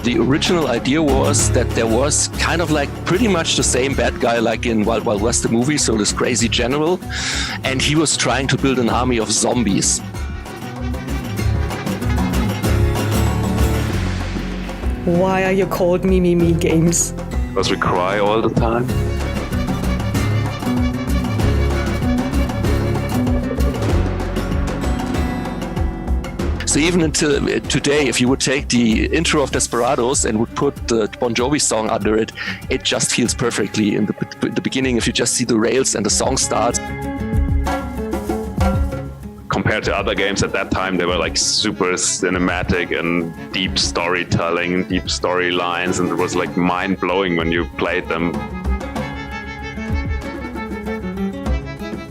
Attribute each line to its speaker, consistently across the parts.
Speaker 1: The original idea was that there was kind of like pretty much the same bad guy like in Wild Wild West, the movie, so this crazy general, and he was trying to build an army of zombies.
Speaker 2: Why are you called Mimimi Games?
Speaker 3: Because we cry all the time.
Speaker 1: So even until today, if you would take the intro of Desperados and would put the Bon Jovi song under it, it just feels perfectly. In the beginning, if you just see the rails and the song starts.
Speaker 3: Compared to other games at that time, they were like super cinematic and deep storytelling, deep storylines, and it was like mind-blowing when you played them.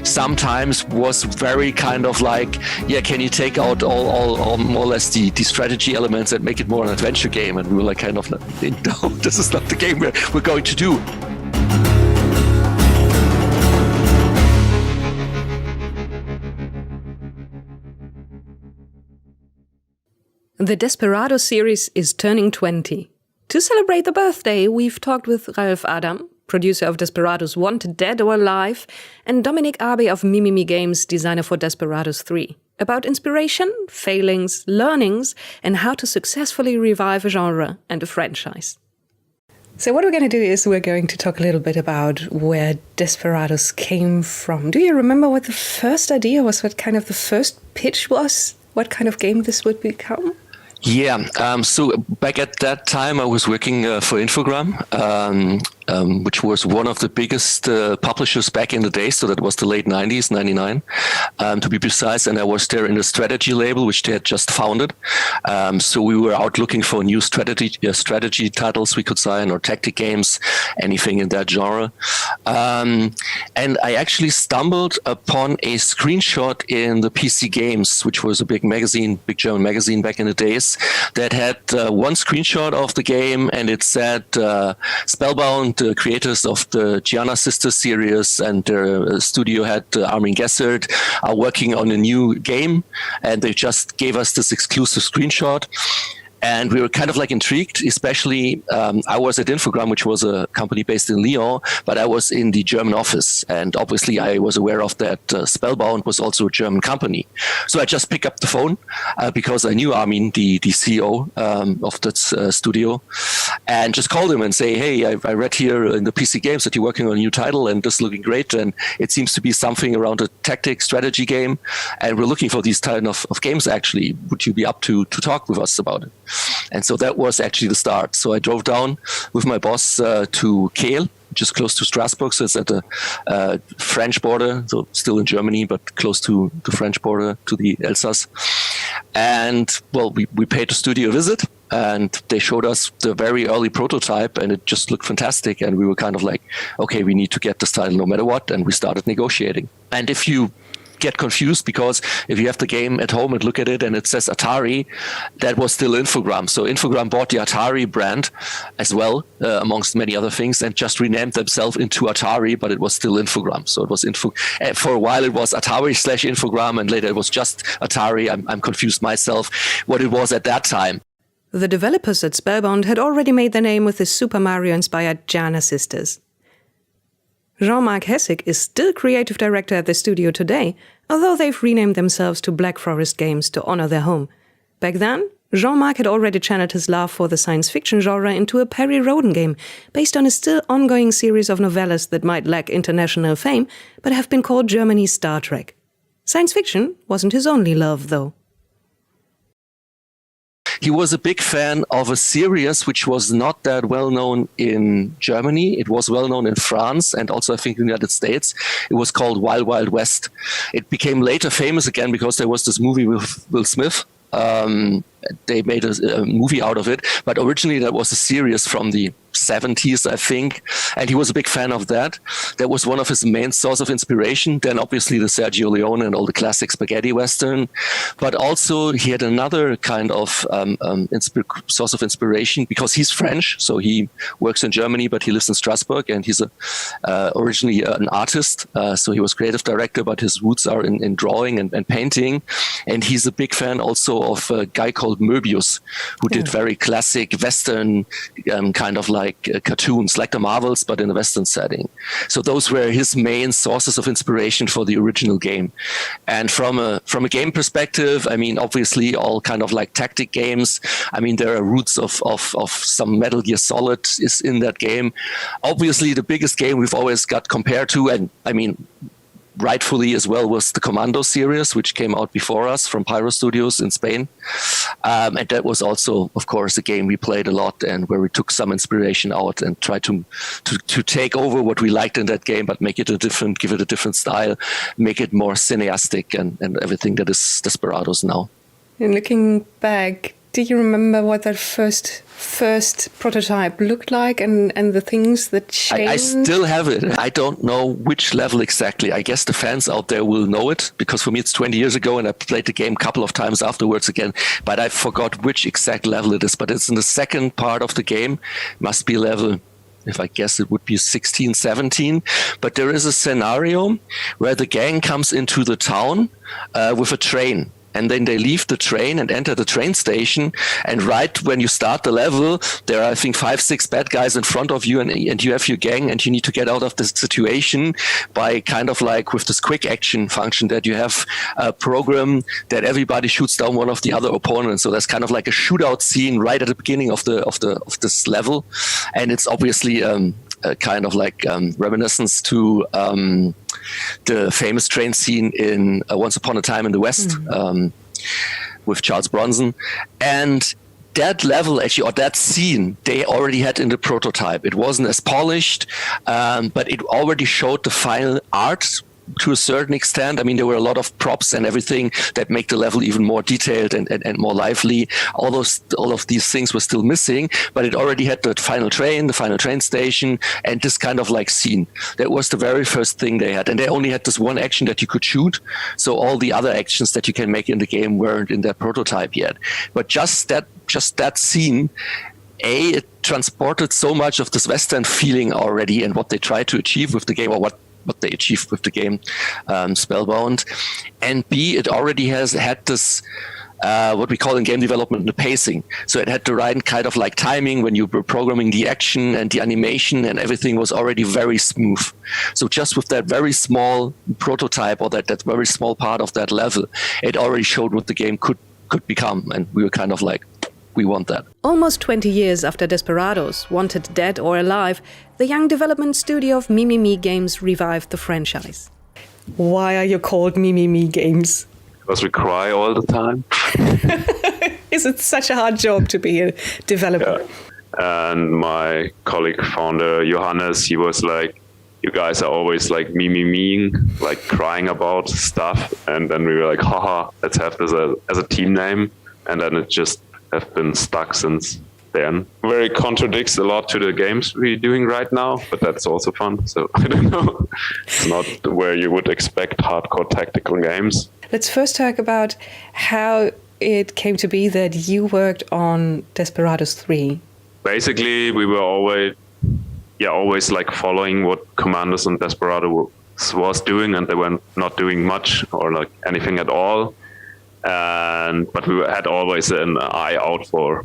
Speaker 1: Sometimes was very kind of like, yeah, can you take out all more or less the strategy elements and make it more an adventure game? And we were like kind of like, no, this is not the game we're going to do.
Speaker 2: The Desperados series is turning 20. To celebrate the birthday, we've talked with Ralf Adam, producer of Desperados Wanted Dead or Alive, and Dominik Abé of Mimimi Games, designer for Desperados III, about inspiration, failings, learnings, and how to successfully revive a genre and a franchise. So what we're going to do is we're going to talk a little bit about where Desperados came from. Do you remember what the first idea was, what kind of the first pitch was, what kind of game this would become?
Speaker 1: Yeah, so back at that time I was working for Infogram, which was one of the biggest publishers back in the day, so that was the late 90s, 99 to be precise, and I was there in the strategy label, which they had just founded. So we were out looking for new strategy titles we could sign, or tactic games, anything in that genre. And I actually stumbled upon a screenshot in the PC Games, which was a big magazine, big German magazine back in the days, that had one screenshot of the game, and it said Spellbound, the creators of the Gianna Sisters series and their studio head Armin Gessert are working on a new game, and they just gave us this exclusive screenshot. And we were kind of like intrigued, especially I was at Infogram, which was a company based in Lyon, but I was in the German office. And obviously I was aware of that Spellbound was also a German company. So I just picked up the phone because I knew Armin, the CEO of that studio, and just called him and say, hey, I read here in the PC Games that you're working on a new title and this is looking great. And it seems to be something around a tactic strategy game. And we're looking for these kind of games actually. Would you be up to talk with us about it? And so that was actually the start. So I drove down with my boss to Kehl, just close to Strasbourg. So it's at the French border, so still in Germany, but close to the French border, to the Alsace. And well, we paid the studio a visit, and they showed us the very early prototype, and it just looked fantastic. And we were kind of like, okay, we need to get this title no matter what. And we started negotiating. And if you get confused, because if you have the game at home and look at it and it says Atari, that was still Infogram. So Infogram bought the Atari brand as well, amongst many other things, and just renamed themselves into Atari, but it was still Infogram. So it was for a while it was Atari/Infogram, and later it was just Atari. I'm confused myself what it was at that time.
Speaker 2: The developers at Spellbound had already made their name with the Super Mario-inspired Gianna Sisters. Jean-Marc Haessig is still creative director at the studio today, although they've renamed themselves to Black Forest Games to honor their home. Back then, Jean-Marc had already channeled his love for the science fiction genre into a Perry Rhodan game, based on a still ongoing series of novellas that might lack international fame, but have been called Germany's Star Trek. Science fiction wasn't his only love, though.
Speaker 1: He was a big fan of a series which was not that well known in Germany. It was well known in France and also I think in the United States. It was called Wild Wild West. It became later famous again because there was this movie with Will Smith. They made a movie out of it, but originally that was a series from the 70s, I think. And he was a big fan of that. That was one of his main source of inspiration. Then obviously the Sergio Leone and all the classic spaghetti Western. But also he had another kind of source of inspiration because he's French. So he works in Germany, but he lives in Strasbourg, and he's originally an artist. So he was creative director, but his roots are in drawing and painting. And he's a big fan also of a guy called Möbius, who did very classic Western kind of like cartoons, like the Marvels, but in a Western setting. So those were his main sources of inspiration for the original game. And from a game perspective, I mean, obviously all kind of like tactic games. I mean, there are roots of some Metal Gear Solid is in that game. Obviously, the biggest game we've always got compared to, and I mean, rightfully as well, was the Commando series, which came out before us from Pyro Studios in Spain. And that was also, of course, a game we played a lot and where we took some inspiration out and tried to take over what we liked in that game, but give it a different style, make it more cineastic and everything that is Desperados now.
Speaker 2: And looking back, do you remember what that first prototype looked like and the things that changed?
Speaker 1: I still have it. I don't know which level exactly. I guess the fans out there will know it, because for me it's 20 years ago and I played the game a couple of times afterwards again, but I forgot which exact level it is. But it's in the second part of the game. Must be level, if I guess it would be 16, 17. But there is a scenario where the gang comes into the town with a train. And then they leave the train and enter the train station. And right when you start the level, there are, I think, 5-6 bad guys in front of you, and you have your gang, and you need to get out of this situation by kind of like with this quick action function that you have a program that everybody shoots down one of the other opponents. So there's kind of like a shootout scene right at the beginning of this level, and it's obviously kind of like reminiscence to the famous train scene in Once Upon a Time in the West with Charles Bronson. And that level, actually, or that scene, they already had in the prototype. It wasn't as polished, but it already showed the final art to a certain extent. I mean, there were a lot of props and everything that make the level even more detailed and more lively. All of these things were still missing, but it already had the final train station, and this kind of like scene. That was the very first thing they had. And they only had this one action that you could shoot. So all the other actions that you can make in the game weren't in that prototype yet. But just that scene, it transported so much of this Western feeling already and what they tried to achieve with the game, or what they achieved with the game Spellbound. And B, it already had this what we call in game development the pacing. So it had the right kind of like timing when you were programming the action and the animation, and everything was already very smooth. So just with that very small prototype, or that very small part of that level, it already showed what the game could become. And we were kind of like, we want that.
Speaker 2: Almost 20 years after Desperados, Wanted Dead or Alive, the young development studio of Mimimi Games revived the franchise. Why are you called Mimimi Games?
Speaker 3: Because we cry all the time.
Speaker 2: Is it such a hard job to be a developer?
Speaker 3: Yeah. And my colleague founder, Johannes, he was like, you guys are always like mimimiing, like crying about stuff. And then we were like, haha, let's have this as a team name. And then it just have been stuck since then. Very contradicts a lot to the games we're doing right now, but that's also fun. So I don't know. It's not where you would expect hardcore tactical games.
Speaker 2: Let's first talk about how it came to be that you worked on Desperados 3.
Speaker 3: Basically, we were always like following what Commandos and Desperados was doing, and they were not doing much or like anything at all. But we had always an eye out for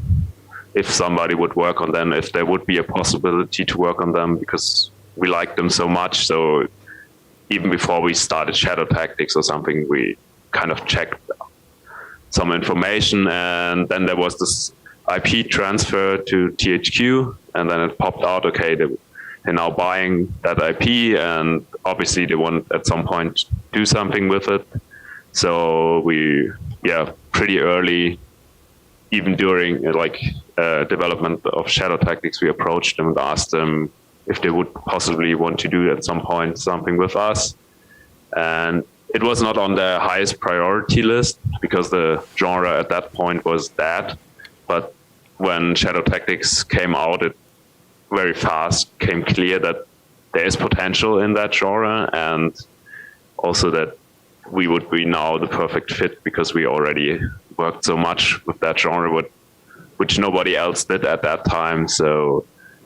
Speaker 3: if somebody would work on them, if there would be a possibility to work on them, because we liked them so much. So even before we started Shadow Tactics or something, we kind of checked some information, and then there was this IP transfer to THQ, and then it popped out, okay, they're now buying that IP, and obviously they want at some point do something with it. So we, pretty early, even during development of Shadow Tactics, we approached them and asked them if they would possibly want to do at some point something with us. And it was not on the highest priority list because the genre at that point was that. But when Shadow Tactics came out, it very fast became clear that there is potential in that genre, and also that we would be now the perfect fit because we already worked so much with that genre, which nobody else did at that time. So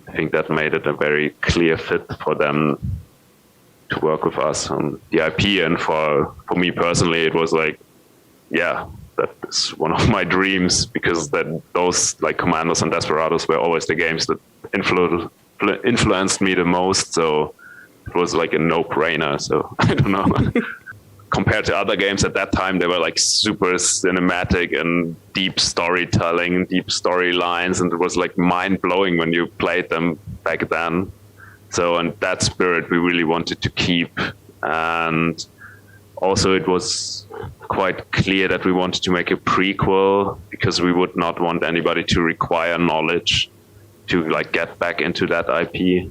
Speaker 3: I think that made it a very clear fit for them to work with us on the IP. And for me personally, it was like, yeah, that is one of my dreams, because those like Commandos and Desperados were always the games that influenced me the most. So it was like a no-brainer. So I don't know. Compared to other games at that time, they were like super cinematic and deep storytelling, deep storylines, and it was like mind-blowing when you played them back then. So, and that spirit we really wanted to keep. And also it was quite clear that we wanted to make a prequel, because we would not want anybody to require knowledge to like get back into that IP.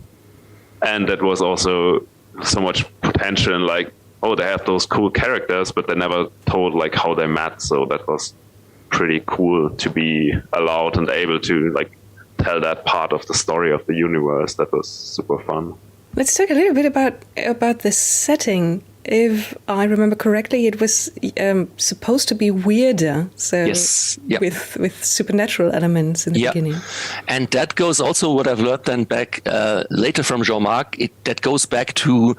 Speaker 3: And that was also so much potential in like, oh, they have those cool characters, but they never told like how they met. So that was pretty cool to be allowed and able to like tell that part of the story of the universe. That was super fun.
Speaker 2: Let's talk a little bit about the setting. If I remember correctly, it was supposed to be weirder, so
Speaker 1: yes. Yep.
Speaker 2: with supernatural elements in the beginning.
Speaker 1: And that goes also what I've learned then back later from Jean-Marc. That goes back to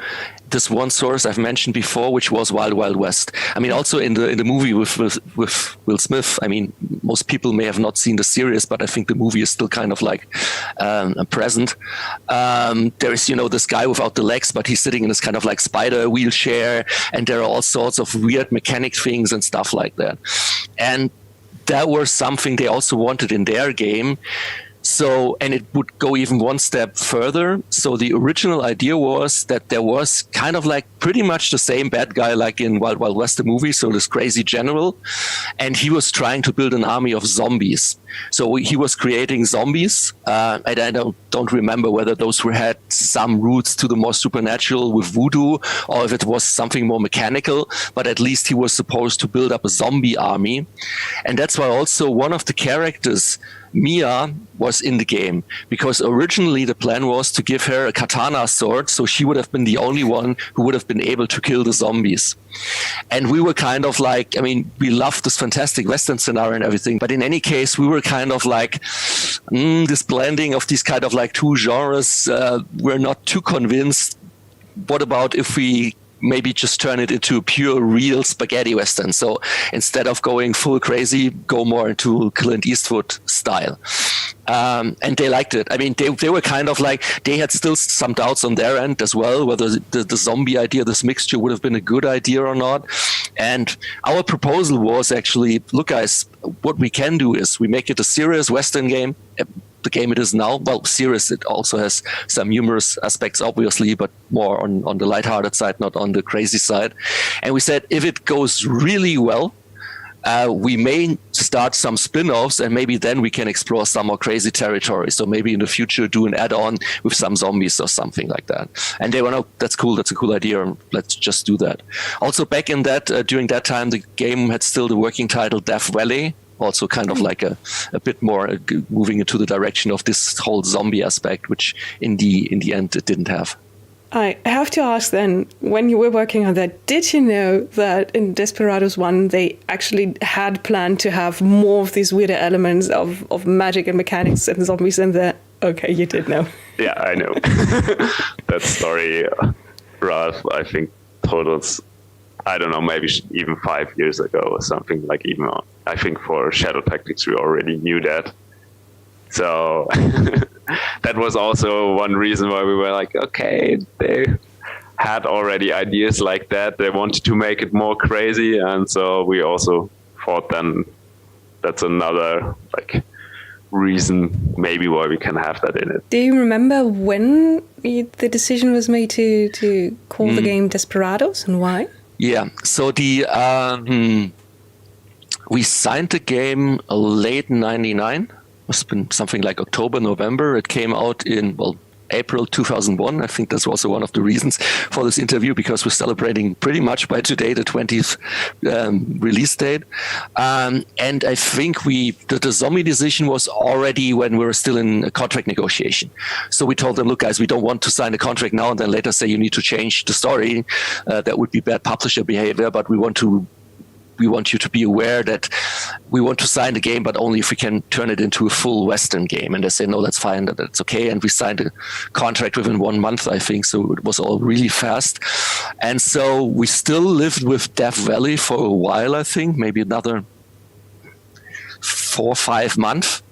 Speaker 1: this one source I've mentioned before, which was Wild Wild West. I mean, also in the movie with Will Smith. I mean, most people may have not seen the series, but I think the movie is still kind of like present. There is, this guy without the legs, but he's sitting in this kind of like spider wheelchair, and there are all sorts of weird mechanic things and stuff like that. And that was something they also wanted in their game. So, and it would go even one step further. So the original idea was that there was kind of like pretty much the same bad guy like in Wild Wild West, the movie. So this crazy general, and he was trying to build an army of zombies. So he was creating zombies. And I don't remember whether those had some roots to the more supernatural with voodoo, or if it was something more mechanical, but at least he was supposed to build up a zombie army. And that's why also one of the characters, Mia, was in the game, because originally the plan was to give her a katana sword, so she would have been the only one who would have been able to kill the zombies. And we were kind of like, I mean, we loved this fantastic Western scenario and everything, but in any case, we were kind of like, this blending of these kind of like two genres, we're not too convinced. What about if we maybe just turn it into a pure, real spaghetti Western? So instead of going full crazy, go more into Clint Eastwood style. And they liked it. I mean, they were kind of like, they had still some doubts on their end as well, whether the zombie idea, this mixture would have been a good idea or not. And our proposal was actually, look guys, what we can do is we make it a serious Western game. The game it is now, well, serious, it also has some humorous aspects, obviously, but more on the lighthearted side, not on the crazy side. And we said, if it goes really well, we may start some spin-offs, and maybe then we can explore some more crazy territory. So maybe in the future do an add-on with some zombies or something like that. And they were, no, that's cool, that's a cool idea, let's just do that. Also back in that, during that time, the game had still the working title Death Valley, also kind of like a bit more moving into the direction of this whole zombie aspect, which in the end it didn't have.
Speaker 2: I have to ask then, when you were working on that, did you know that in Desperados 1 they actually had planned to have more of these weirder elements of magic and mechanics and zombies in there? Okay, you did know.
Speaker 3: Yeah, I know. That story, Ralf, I think totals, I don't know, maybe even 5 years ago or something, like even, I think for Shadow Tactics we already knew that. So that was also one reason why we were like, okay, they had already ideas like that. They wanted to make it more crazy. And so we also thought then that's another like reason maybe why we can have that in it.
Speaker 2: Do you remember when the decision was made to call the game Desperados, and why?
Speaker 1: Yeah, so we signed the game late 99. Must have been something like October, November. It came out in, well, April 2001. I think that's also one of the reasons for this interview, because we're celebrating pretty much by today the 20th release date. And I think the zombie decision was already when we were still in a contract negotiation. So we told them, look, guys, we don't want to sign a contract now and then later say you need to change the story. That would be bad publisher behavior, but we want you to be aware that we want to sign the game, but only if we can turn it into a full Western game. And they say, no, that's fine, that's okay. And we signed a contract within 1 month, I think. So it was all really fast. And so we still lived with Death Valley for a while, I think, maybe another 4 or 5 months.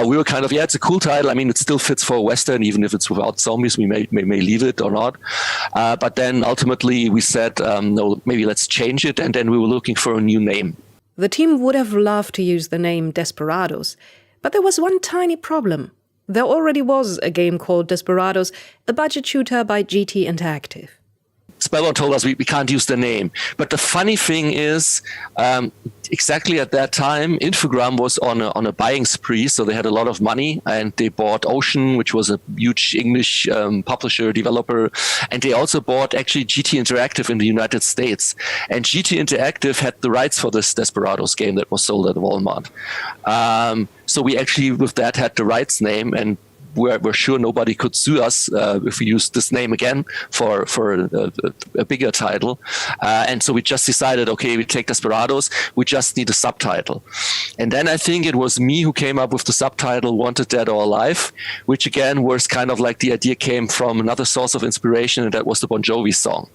Speaker 1: We were kind of, it's a cool title. I mean, it still fits for a Western, even if it's without zombies. We may leave it or not. But then ultimately we said, no, maybe let's change it. And then we were looking for a new name.
Speaker 2: The team would have loved to use the name Desperados, but there was one tiny problem. There already was a game called Desperados, a budget shooter by GT Interactive.
Speaker 1: Spellbound told us we can't use the name. But the funny thing is, exactly at that time, Infogrames was on a buying spree, so they had a lot of money, and they bought Ocean, which was a huge English publisher, developer, and they also bought actually GT Interactive in the United States. And GT Interactive had the rights for this Desperados game that was sold at Walmart. So we actually, with that, had the rights name, and we're sure nobody could sue us if we used this name again for a bigger title. And so we just decided, okay, we take Desperados, we just need a subtitle. And then I think it was me who came up with the subtitle Wanted Dead or Alive, which again was kind of like the idea came from another source of inspiration, and that was the Bon Jovi song.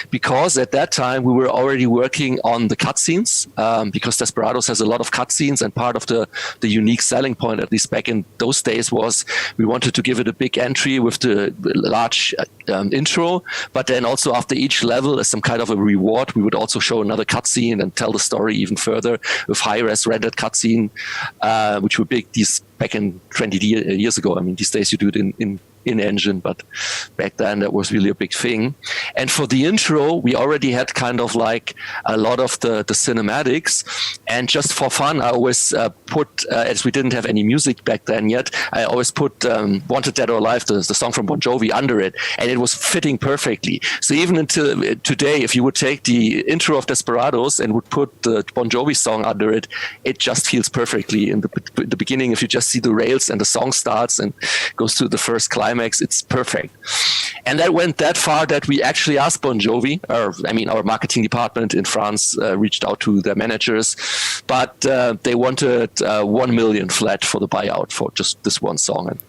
Speaker 1: Because at that time we were already working on the cutscenes, because Desperados has a lot of cutscenes, and part of the unique selling point, at least back in those days, was we wanted to give it a big entry with the large intro, but then also after each level as some kind of a reward, we would also show another cutscene and tell the story even further with high-res rendered cutscene, which were big these back in 20 years ago. I mean, these days you do it in engine, but back then that was really a big thing. And for the intro, we already had kind of like a lot of the cinematics, and just for fun, I always put, as we didn't have any music back then yet, I always put Wanted Dead or Alive, the song from Bon Jovi, under it, and it was fitting perfectly. So even until today, if you would take the intro of Desperados and would put the Bon Jovi song under it, it just feels perfectly. In the beginning, if you just see the rails and the song starts and goes to the first climax, it's perfect. And that went that far that we actually asked Bon Jovi, our marketing department in France reached out to their managers, but they wanted 1 million flat for the buyout for just this one song. And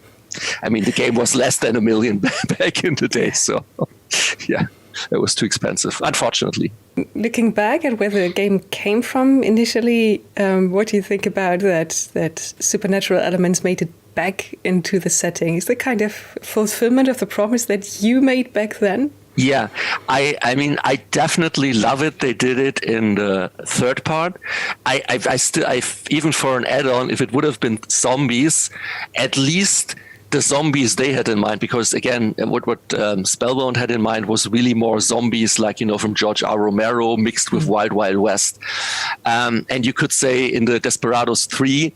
Speaker 1: I mean, the game was less than 1 million back in the day, so yeah, it was too expensive, unfortunately.
Speaker 2: Looking back at where the game came from initially, what do you think about that supernatural elements made it back into the setting? Is the kind of fulfillment of the promise that you made back then?
Speaker 1: Yeah, I mean, I definitely love it. They did it in the third part. I still even for an add-on, if it would have been zombies, at least the zombies they had in mind, because again, what Spellbound had in mind was really more zombies, like, from George R. Romero mixed with Wild Wild West. And you could say in the Desperados 3,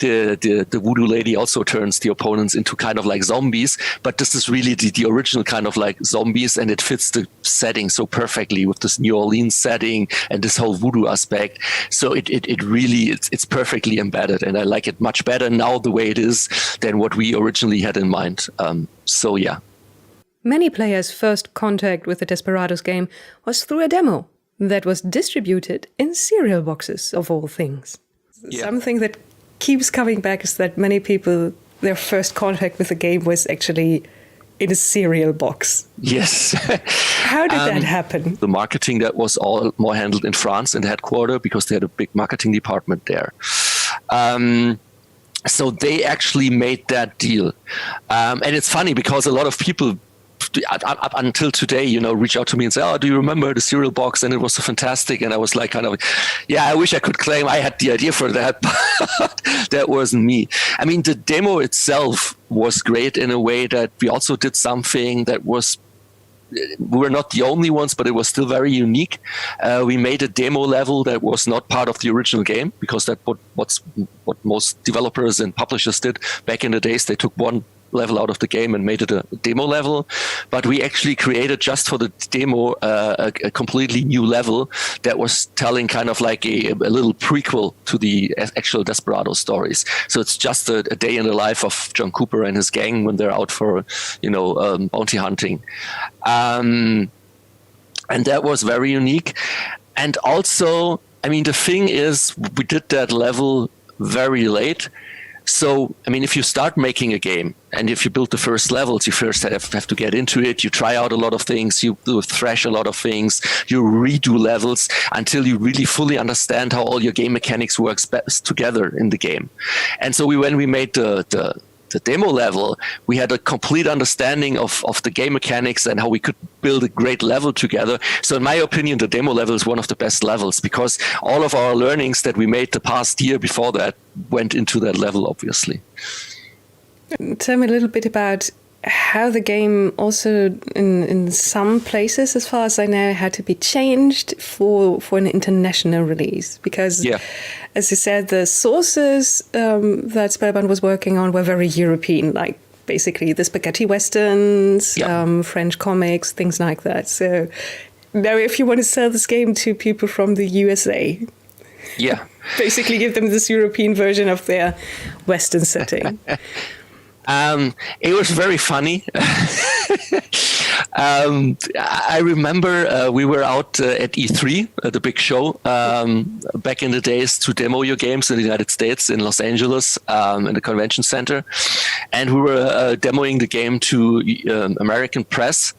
Speaker 1: the voodoo lady also turns the opponents into kind of like zombies, but this is really the original kind of like zombies, and it fits the setting so perfectly with this New Orleans setting and this whole voodoo aspect. So it really, it's perfectly embedded, and I like it much better now the way it is than what we originally had in mind. So yeah.
Speaker 2: Many players' first contact with the Desperados game was through a demo that was distributed in cereal boxes, of all things. Yeah. Something that keeps coming back is that many people, their first contact with the game was actually in a cereal box.
Speaker 1: Yes.
Speaker 2: How did that happen?
Speaker 1: The marketing, that was all more handled in France in the headquarters, because they had a big marketing department there. So they actually made that deal. And it's funny because a lot of people up until today, reach out to me and say, "Oh, do you remember the cereal box? And it was so fantastic." And I was like, yeah, I wish I could claim I had the idea for that, but that wasn't me. I mean, the demo itself was great in a way that we also did something that was, we were not the only ones, but it was still very unique. We made a demo level that was not part of the original game, because that's what most developers and publishers did back in the days. They took one level out of the game and made it a demo level. But we actually created just for the demo a completely new level that was telling kind of like a little prequel to the actual Desperados stories. So it's just a day in the life of John Cooper and his gang when they're out for, bounty hunting. And that was very unique. And also, I mean, the thing is, we did that level very late. So, I mean, if you start making a game and if you build the first levels, you first have to get into it. You try out a lot of things. You thrash a lot of things. You redo levels until you really fully understand how all your game mechanics works best together in the game. And so when we made the demo level, we had a complete understanding of the game mechanics and how we could build a great level together. So in my opinion, the demo level is one of the best levels because all of our learnings that we made the past year before that went into that level, obviously.
Speaker 2: Tell me a little bit about how the game also in some places, as far as I know, had to be changed for an international release. Because, as you said, the sources that Spellbound was working on were very European, like basically the spaghetti westerns, French comics, things like that. So now if you want to sell this game to people from the USA, basically give them this European version of their Western setting.
Speaker 1: It was very funny. I remember we were out at E3, the big show, back in the days to demo your games in the United States, in Los Angeles, in the convention center. And we were demoing the game to American press.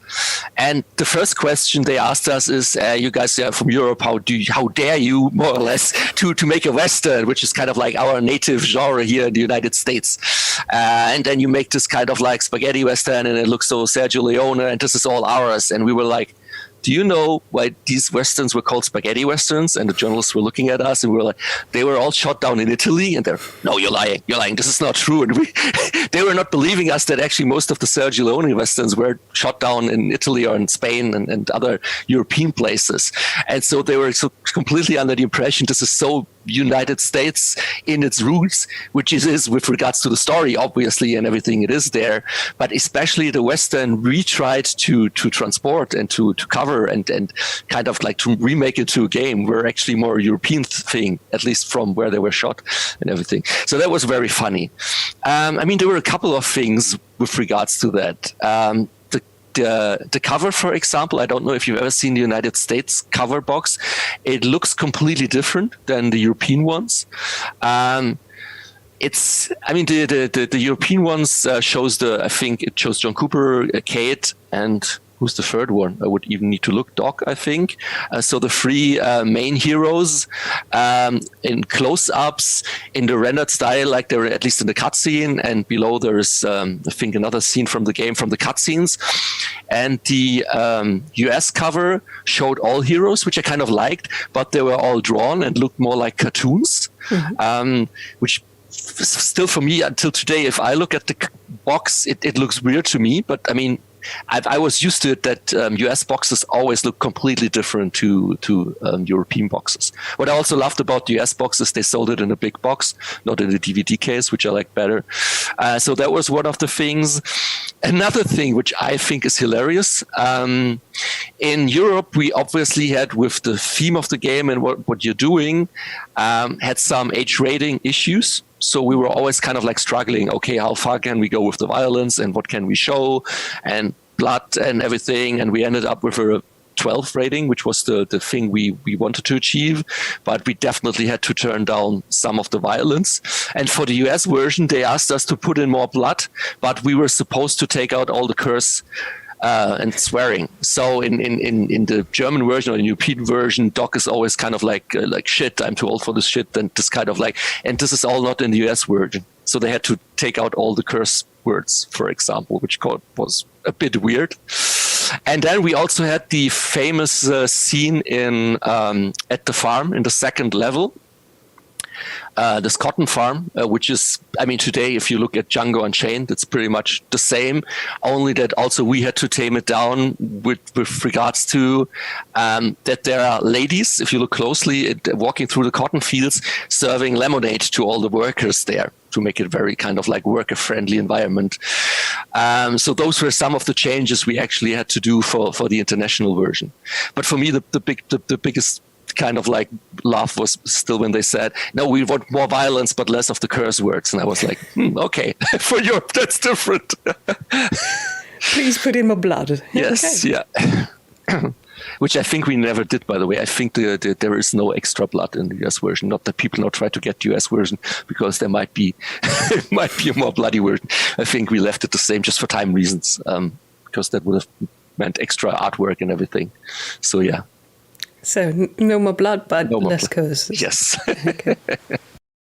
Speaker 1: And the first question they asked us is, you guys are from Europe, how dare you, more or less, to make a Western, which is kind of like our native genre here in the United States. And then you make this kind of like spaghetti Western and it looks so Sergio Leone and this is all ours. And we were like, do you know why these Westerns were called spaghetti Westerns? And the journalists were looking at us and we were like, they were all shot down in Italy. And they're, no, you're lying. This is not true. And they were not believing us that actually most of the Sergio Leone Westerns were shot down in Italy or in Spain and other European places. And so they were so completely under the impression this is so United States in its roots, which it is with regards to the story, obviously, and everything it is there. But especially the Western, we tried to transport and to cover and kind of like to remake it to a game. We're actually more a European thing, at least from where they were shot and everything. So that was very funny. I mean, there were a couple of things with regards to that. The cover, for example, I don't know if you've ever seen the United States cover box. It looks completely different than the European ones. The European ones shows it shows John Cooper, Kate, and who's the third one? I would even need to look. Doc, I think. So the three main heroes in close-ups in the rendered style, like they're at least in the cutscene, and below there is, I think, another scene from the game from the cutscenes. And the US cover showed all heroes, which I kind of liked, but they were all drawn and looked more like cartoons, which still for me until today, if I look at the box, it looks weird to me, but I mean, I was used to it that US boxes always look completely different to European boxes. What I also loved about the US boxes, they sold it in a big box, not in a DVD case, which I like better. So that was one of the things. Another thing which I think is hilarious, in Europe, we obviously had, with the theme of the game and what you're doing, had some age rating issues. So we were always kind of like struggling. Okay, how far can we go with the violence and what can we show and blood and everything? And we ended up with a 12 rating, which was the thing we wanted to achieve. But we definitely had to turn down some of the violence. And for the US version, they asked us to put in more blood, but we were supposed to take out all the curse and swearing. So in the German version or the European version, Doc is always kind of like shit, I'm too old for this shit, and this kind of like, and this is all not in the US version. So they had to take out all the curse words, for example, which was a bit weird. And then we also had the famous scene in at the farm in the second level. This cotton farm, which is, I mean, today, if you look at Django Unchained, it's pretty much the same, only that also we had to tame it down with regards to that there are ladies, if you look closely, walking through the cotton fields, serving lemonade to all the workers there. to make it very kind of like worker-friendly environment. So those were some of the changes we actually had to do for the international version. But for me, the biggest kind of like laugh was still when they said, no, we want more violence but less of the curse words. And I was like, okay, for Europe that's different.
Speaker 2: Please put in more blood.
Speaker 1: Yes, okay. Yeah. Which I think we never did, by the way. I think there is no extra blood in the US version. Not that people now try to get the US version, because there might be a more bloody version. I think we left it the same just for time reasons, because that would have meant extra artwork and everything. So yeah.
Speaker 2: So no more blood, but
Speaker 1: no
Speaker 2: less curses.
Speaker 1: Yes.
Speaker 2: Okay.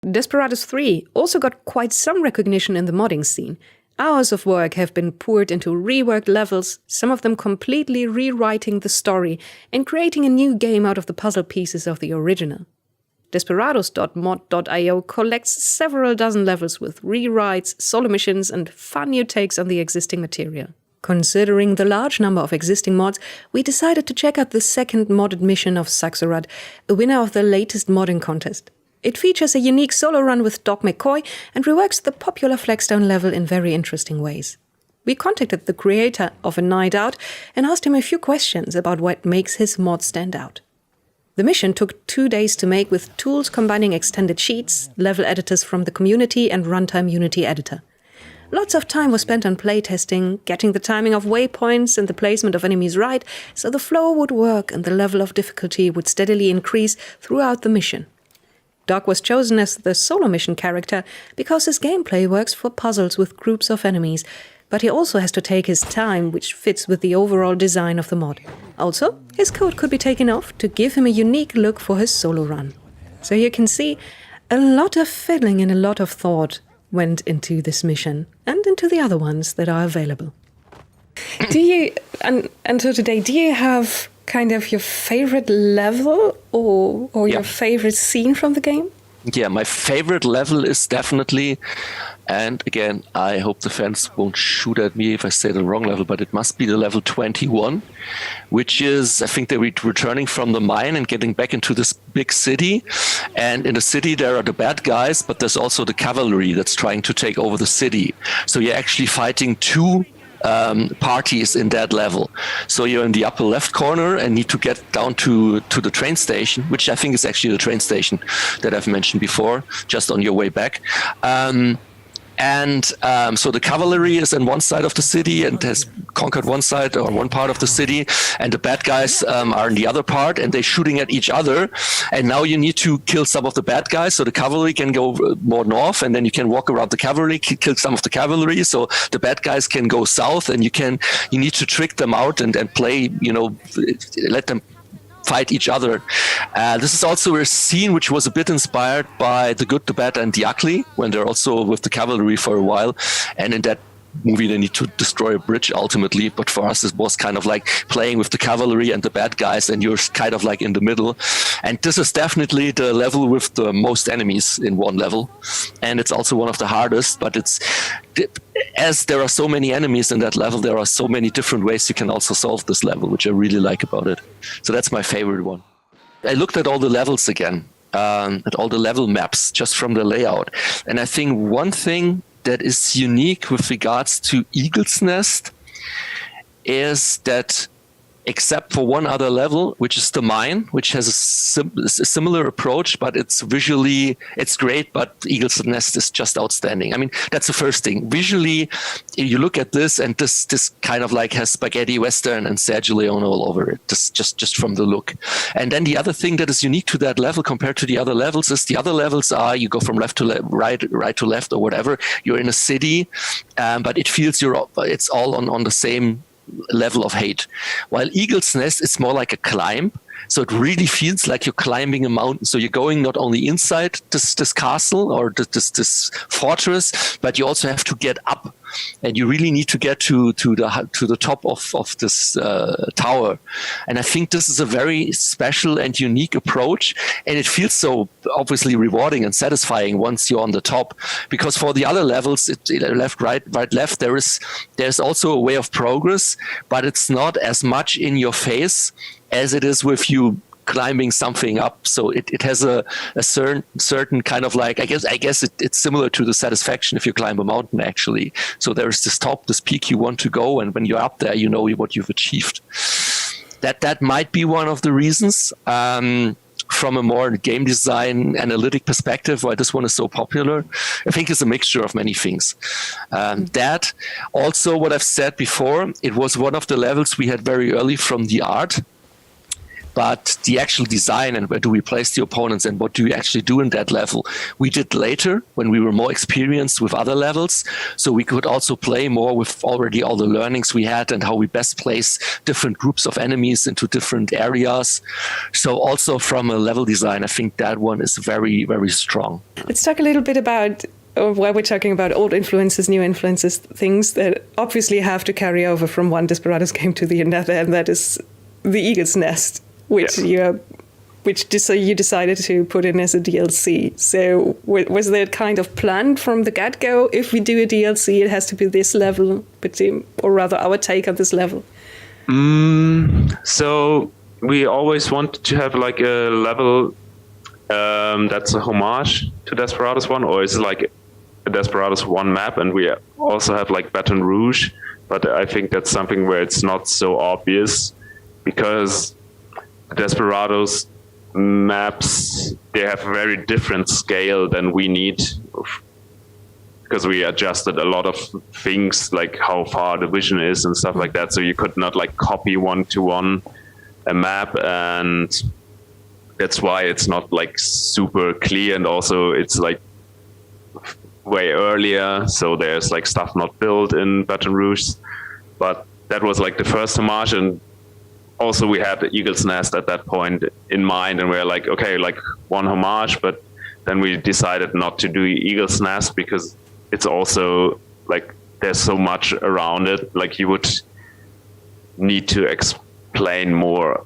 Speaker 2: Desperados III also got quite some recognition in the modding scene. Hours of work have been poured into reworked levels, some of them completely rewriting the story and creating a new game out of the puzzle pieces of the original. Desperados.mod.io collects several dozen levels with rewrites, solo missions, and fun new takes on the existing material. Considering the large number of existing mods, we decided to check out the second modded mission of Saxorat, a winner of the latest modding contest. It features a unique solo run with Doc McCoy and reworks the popular Flagstone level in very interesting ways. We contacted the creator of A Night Out and asked him a few questions about what makes his mod stand out. The mission took 2 days to make, with tools combining extended sheets, level editors from the community, and runtime Unity editor. Lots of time was spent on playtesting, getting the timing of waypoints and the placement of enemies right, so the flow would work and the level of difficulty would steadily increase throughout the mission. Doc was chosen as the solo mission character because his gameplay works for puzzles with groups of enemies, but he also has to take his time, which fits with the overall design of the mod. Also, his code could be taken off to give him a unique look for his solo run. So you can see, a lot of fiddling and a lot of thought went into this mission and into the other ones that are available. Do you, until today, do you have kind of your favorite level or your favorite scene from the game?
Speaker 1: Yeah, my favorite level is definitely, and again, I hope the fans won't shoot at me if I say the wrong level, but it must be the level 21, which is, I think they're returning from the mine and getting back into this big city. And in the city, there are the bad guys, but there's also the cavalry that's trying to take over the city. So you're actually fighting two parties in that level. So you're in the upper left corner and need to get down to the train station, which I think is actually the train station that I've mentioned before, just on your way back. So the cavalry is on one side of the city and has conquered one side or one part of the city, and the bad guys are in the other part, and they're shooting at each other. And now you need to kill some of the bad guys, so the cavalry can go more north, and then you can walk around the cavalry, kill some of the cavalry, so the bad guys can go south, and you need to trick them out and play, let them fight each other. This is also a scene which was a bit inspired by The Good, the Bad, and the Ugly, when they're also with the cavalry for a while. And in that movie, they need to destroy a bridge ultimately. But for us, it was kind of like playing with the cavalry and the bad guys, and you're kind of like in the middle. And this is definitely the level with the most enemies in one level. And it's also one of the hardest, but as there are so many enemies in that level, there are so many different ways you can also solve this level, which I really like about it. So that's my favorite one. I looked at all the levels again, at all the level maps, just from the layout. And I think one thing that is unique with regards to Eagle's Nest is that, except for one other level, which is the mine, which has a similar approach, but it's great, but Eagle's Nest is just outstanding. I mean, that's the first thing. Visually, you look at this, and this kind of like has spaghetti western and Sergio Leone all over it, just from the look. And then the other thing that is unique to that level compared to the other levels is the other levels are, you go from left to right to left or whatever. You're in a city, but it feels it's all on the same level of hate. While Eagle's Nest is more like a climb, so it really feels like you're climbing a mountain. So you're going not only inside this castle or this fortress, but you also have to get up, and you really need to get to the top of this tower. And I think this is a very special and unique approach, and it feels so obviously rewarding and satisfying once you're on the top. Because for the other levels, left, right, left, there's also a way of progress, but it's not as much in your face as it is with you climbing something up. So it has a certain kind of like, I guess it's similar to the satisfaction if you climb a mountain, actually. So there's this top, this peak you want to go, and when you're up there, you know what you've achieved. That might be one of the reasons. From a more game design analytic perspective, why this one is so popular, I think it's a mixture of many things. That also, what I've said before, it was one of the levels we had very early from the art, but the actual design and where do we place the opponents and what do we actually do in that level, we did later when we were more experienced with other levels. So we could also play more with already all the learnings we had and how we best place different groups of enemies into different areas. So also from a level design, I think that one is very, very strong.
Speaker 2: Let's talk a little bit about, or while we're talking about old influences, new influences, things that obviously have to carry over from one Desperados game to the another, and that is the Eagle's Nest, which you decided to put in as a DLC. So was that kind of planned from the get-go? If we do a DLC, it has to be this level, or rather our take on this level?
Speaker 3: So we always wanted to have like a level that's a homage to Desperados 1, or is it like a Desperados 1 map, and we also have like Baton Rouge, but I think that's something where it's not so obvious, because Desperados maps, they have very different scale than we need, because we adjusted a lot of things like how far the vision is and stuff like that, so you could not like copy one-to-one a map, and that's why it's not like super clear, and also it's like way earlier, so there's like stuff not built in Baton Rouge. But that was like the first homage, and also we had the Eagle's Nest at that point in mind, and we were like, okay, like one homage, but then we decided not to do Eagle's Nest because it's also like there's so much around it, like you would need to explain more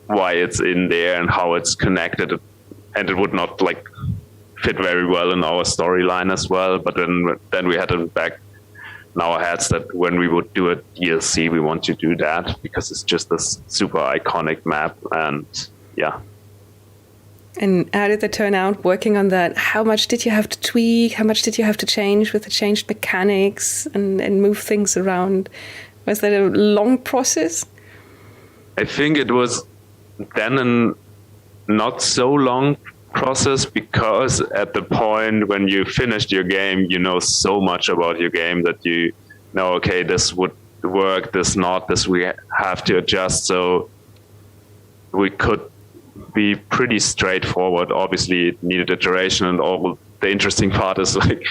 Speaker 3: why it's in there and how it's connected, and it would not like fit very well in our storyline as well. But then we had it back in our heads that when we would do a DLC, we want to do that because it's just this super iconic map. And yeah.
Speaker 2: And how did that turn out working on that? How much did you have to tweak? How much did you have to change with the changed mechanics and move things around? Was that a long process?
Speaker 3: I think it was then a not so long process, because at the point when you finished your game, you know so much about your game that you know, okay, this would work, this not, this we have to adjust. So we could be pretty straightforward. Obviously it needed iteration, and all the interesting part is like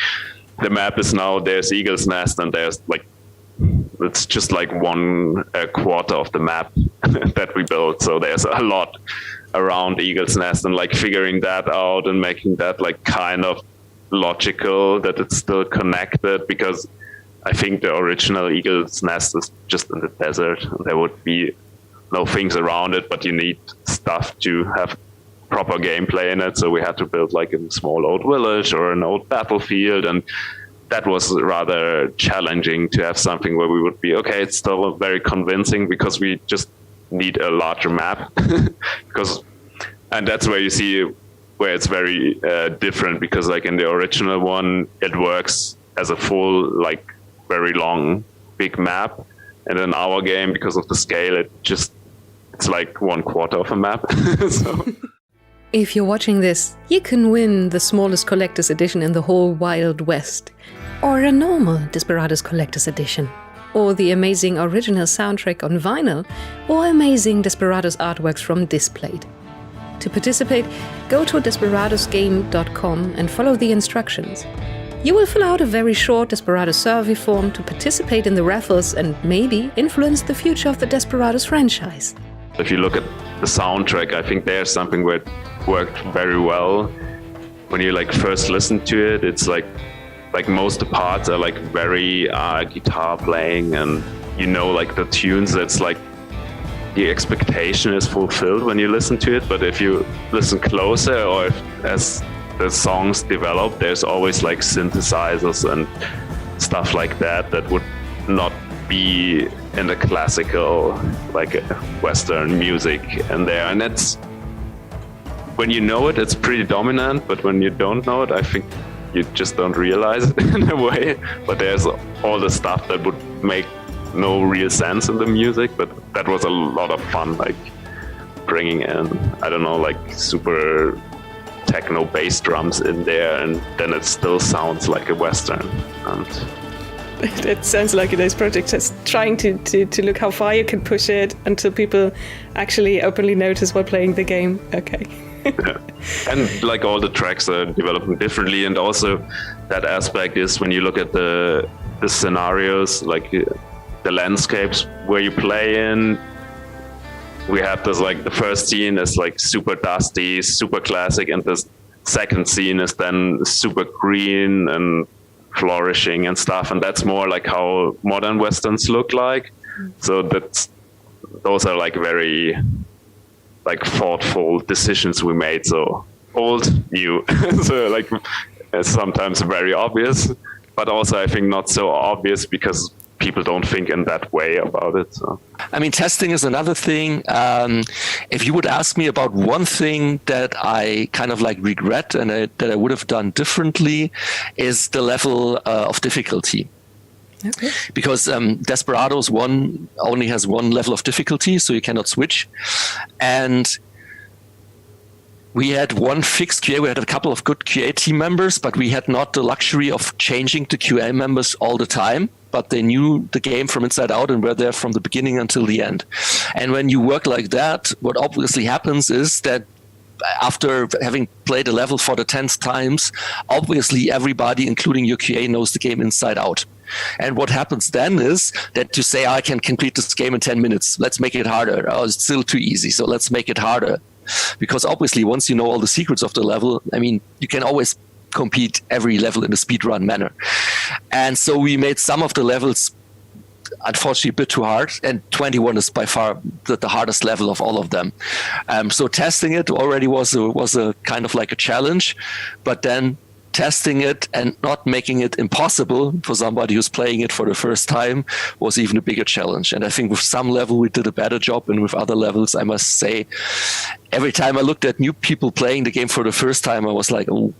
Speaker 3: the map is now, there's Eagle's Nest, and there's like, it's just like a quarter of the map that we built. So there's a lot around Eagle's Nest, and like figuring that out and making that like kind of logical, that it's still connected, because I think the original Eagle's Nest is just in the desert. There would be no things around it, but you need stuff to have proper gameplay in it. So we had to build like a small old village or an old battlefield, and that was rather challenging to have something where we would be, okay, it's still very convincing because we just need a larger map. And that's where you see where it's very different, because like in the original one, it works as a full, like very long, big map. And in our game, because of the scale, it's like 1/4 of a map. So.
Speaker 2: If you're watching this, you can win the smallest collector's edition in the whole Wild West, or a normal Desperados Collector's Edition, or the amazing original soundtrack on vinyl, or amazing Desperados artworks from Displayed. To participate, go to desperadosgame.com and follow the instructions. You will fill out a very short Desperados survey form to participate in the raffles and maybe influence the future of the Desperados franchise.
Speaker 3: If you look at the soundtrack, I think there's something where it worked very well. When you like first listen to it, it's like most of the parts are like very guitar playing, and you know like the tunes, that's like the expectation is fulfilled when you listen to it. But if you listen closer, or as the songs develop, there's always like synthesizers and stuff like that would not be in the classical like Western music in there. And that's when you know it, it's pretty dominant, but when you don't know it, I think you just don't realize it in a way. But there's all the stuff that would make no real sense in the music, but that was a lot of fun, like bringing in, I don't know, like super techno bass drums in there, and then it still sounds like a Western. And
Speaker 2: it sounds like a nice project, just trying to look how far you can push it until people actually openly notice while playing the game. Okay.
Speaker 3: Yeah. And like all the tracks are developing differently, and also that aspect is when you look at the scenarios, like the landscapes where you play in, we have this, like the first scene is like super dusty, super classic, and the second scene is then super green and flourishing and stuff, and that's more like how modern Westerns look like. So those are like very like thoughtful decisions we made. So old, new. So like it's sometimes very obvious, but also I think not so obvious because people don't think in that way about it. So.
Speaker 1: I mean, testing is another thing. If you would ask me about one thing that I kind of like regret and that I would have done differently, is the level of difficulty. Okay. Because Desperados 1 only has one level of difficulty, so you cannot switch. And we had one fixed QA. We had a couple of good QA team members, but we had not the luxury of changing the QA members all the time. But they knew the game from inside out and were there from the beginning until the end. And when you work like that, what obviously happens is that after having played a level for the 10th times, obviously everybody, including your QA, knows the game inside out. And what happens then is that you say, I can complete this game in 10 minutes. Let's make it harder. Oh, it's still too easy, so let's make it harder. Because obviously, once you know all the secrets of the level, I mean, you can always compete every level in a speedrun manner. And so we made some of the levels, unfortunately, a bit too hard. And 21 is by far the hardest level of all of them. So testing it already was a kind of like a challenge. But then testing it and not making it impossible for somebody who's playing it for the first time was even a bigger challenge. And I think with some level we did a better job, and with other levels, I must say, every time I looked at new people playing the game for the first time, I was like, oh,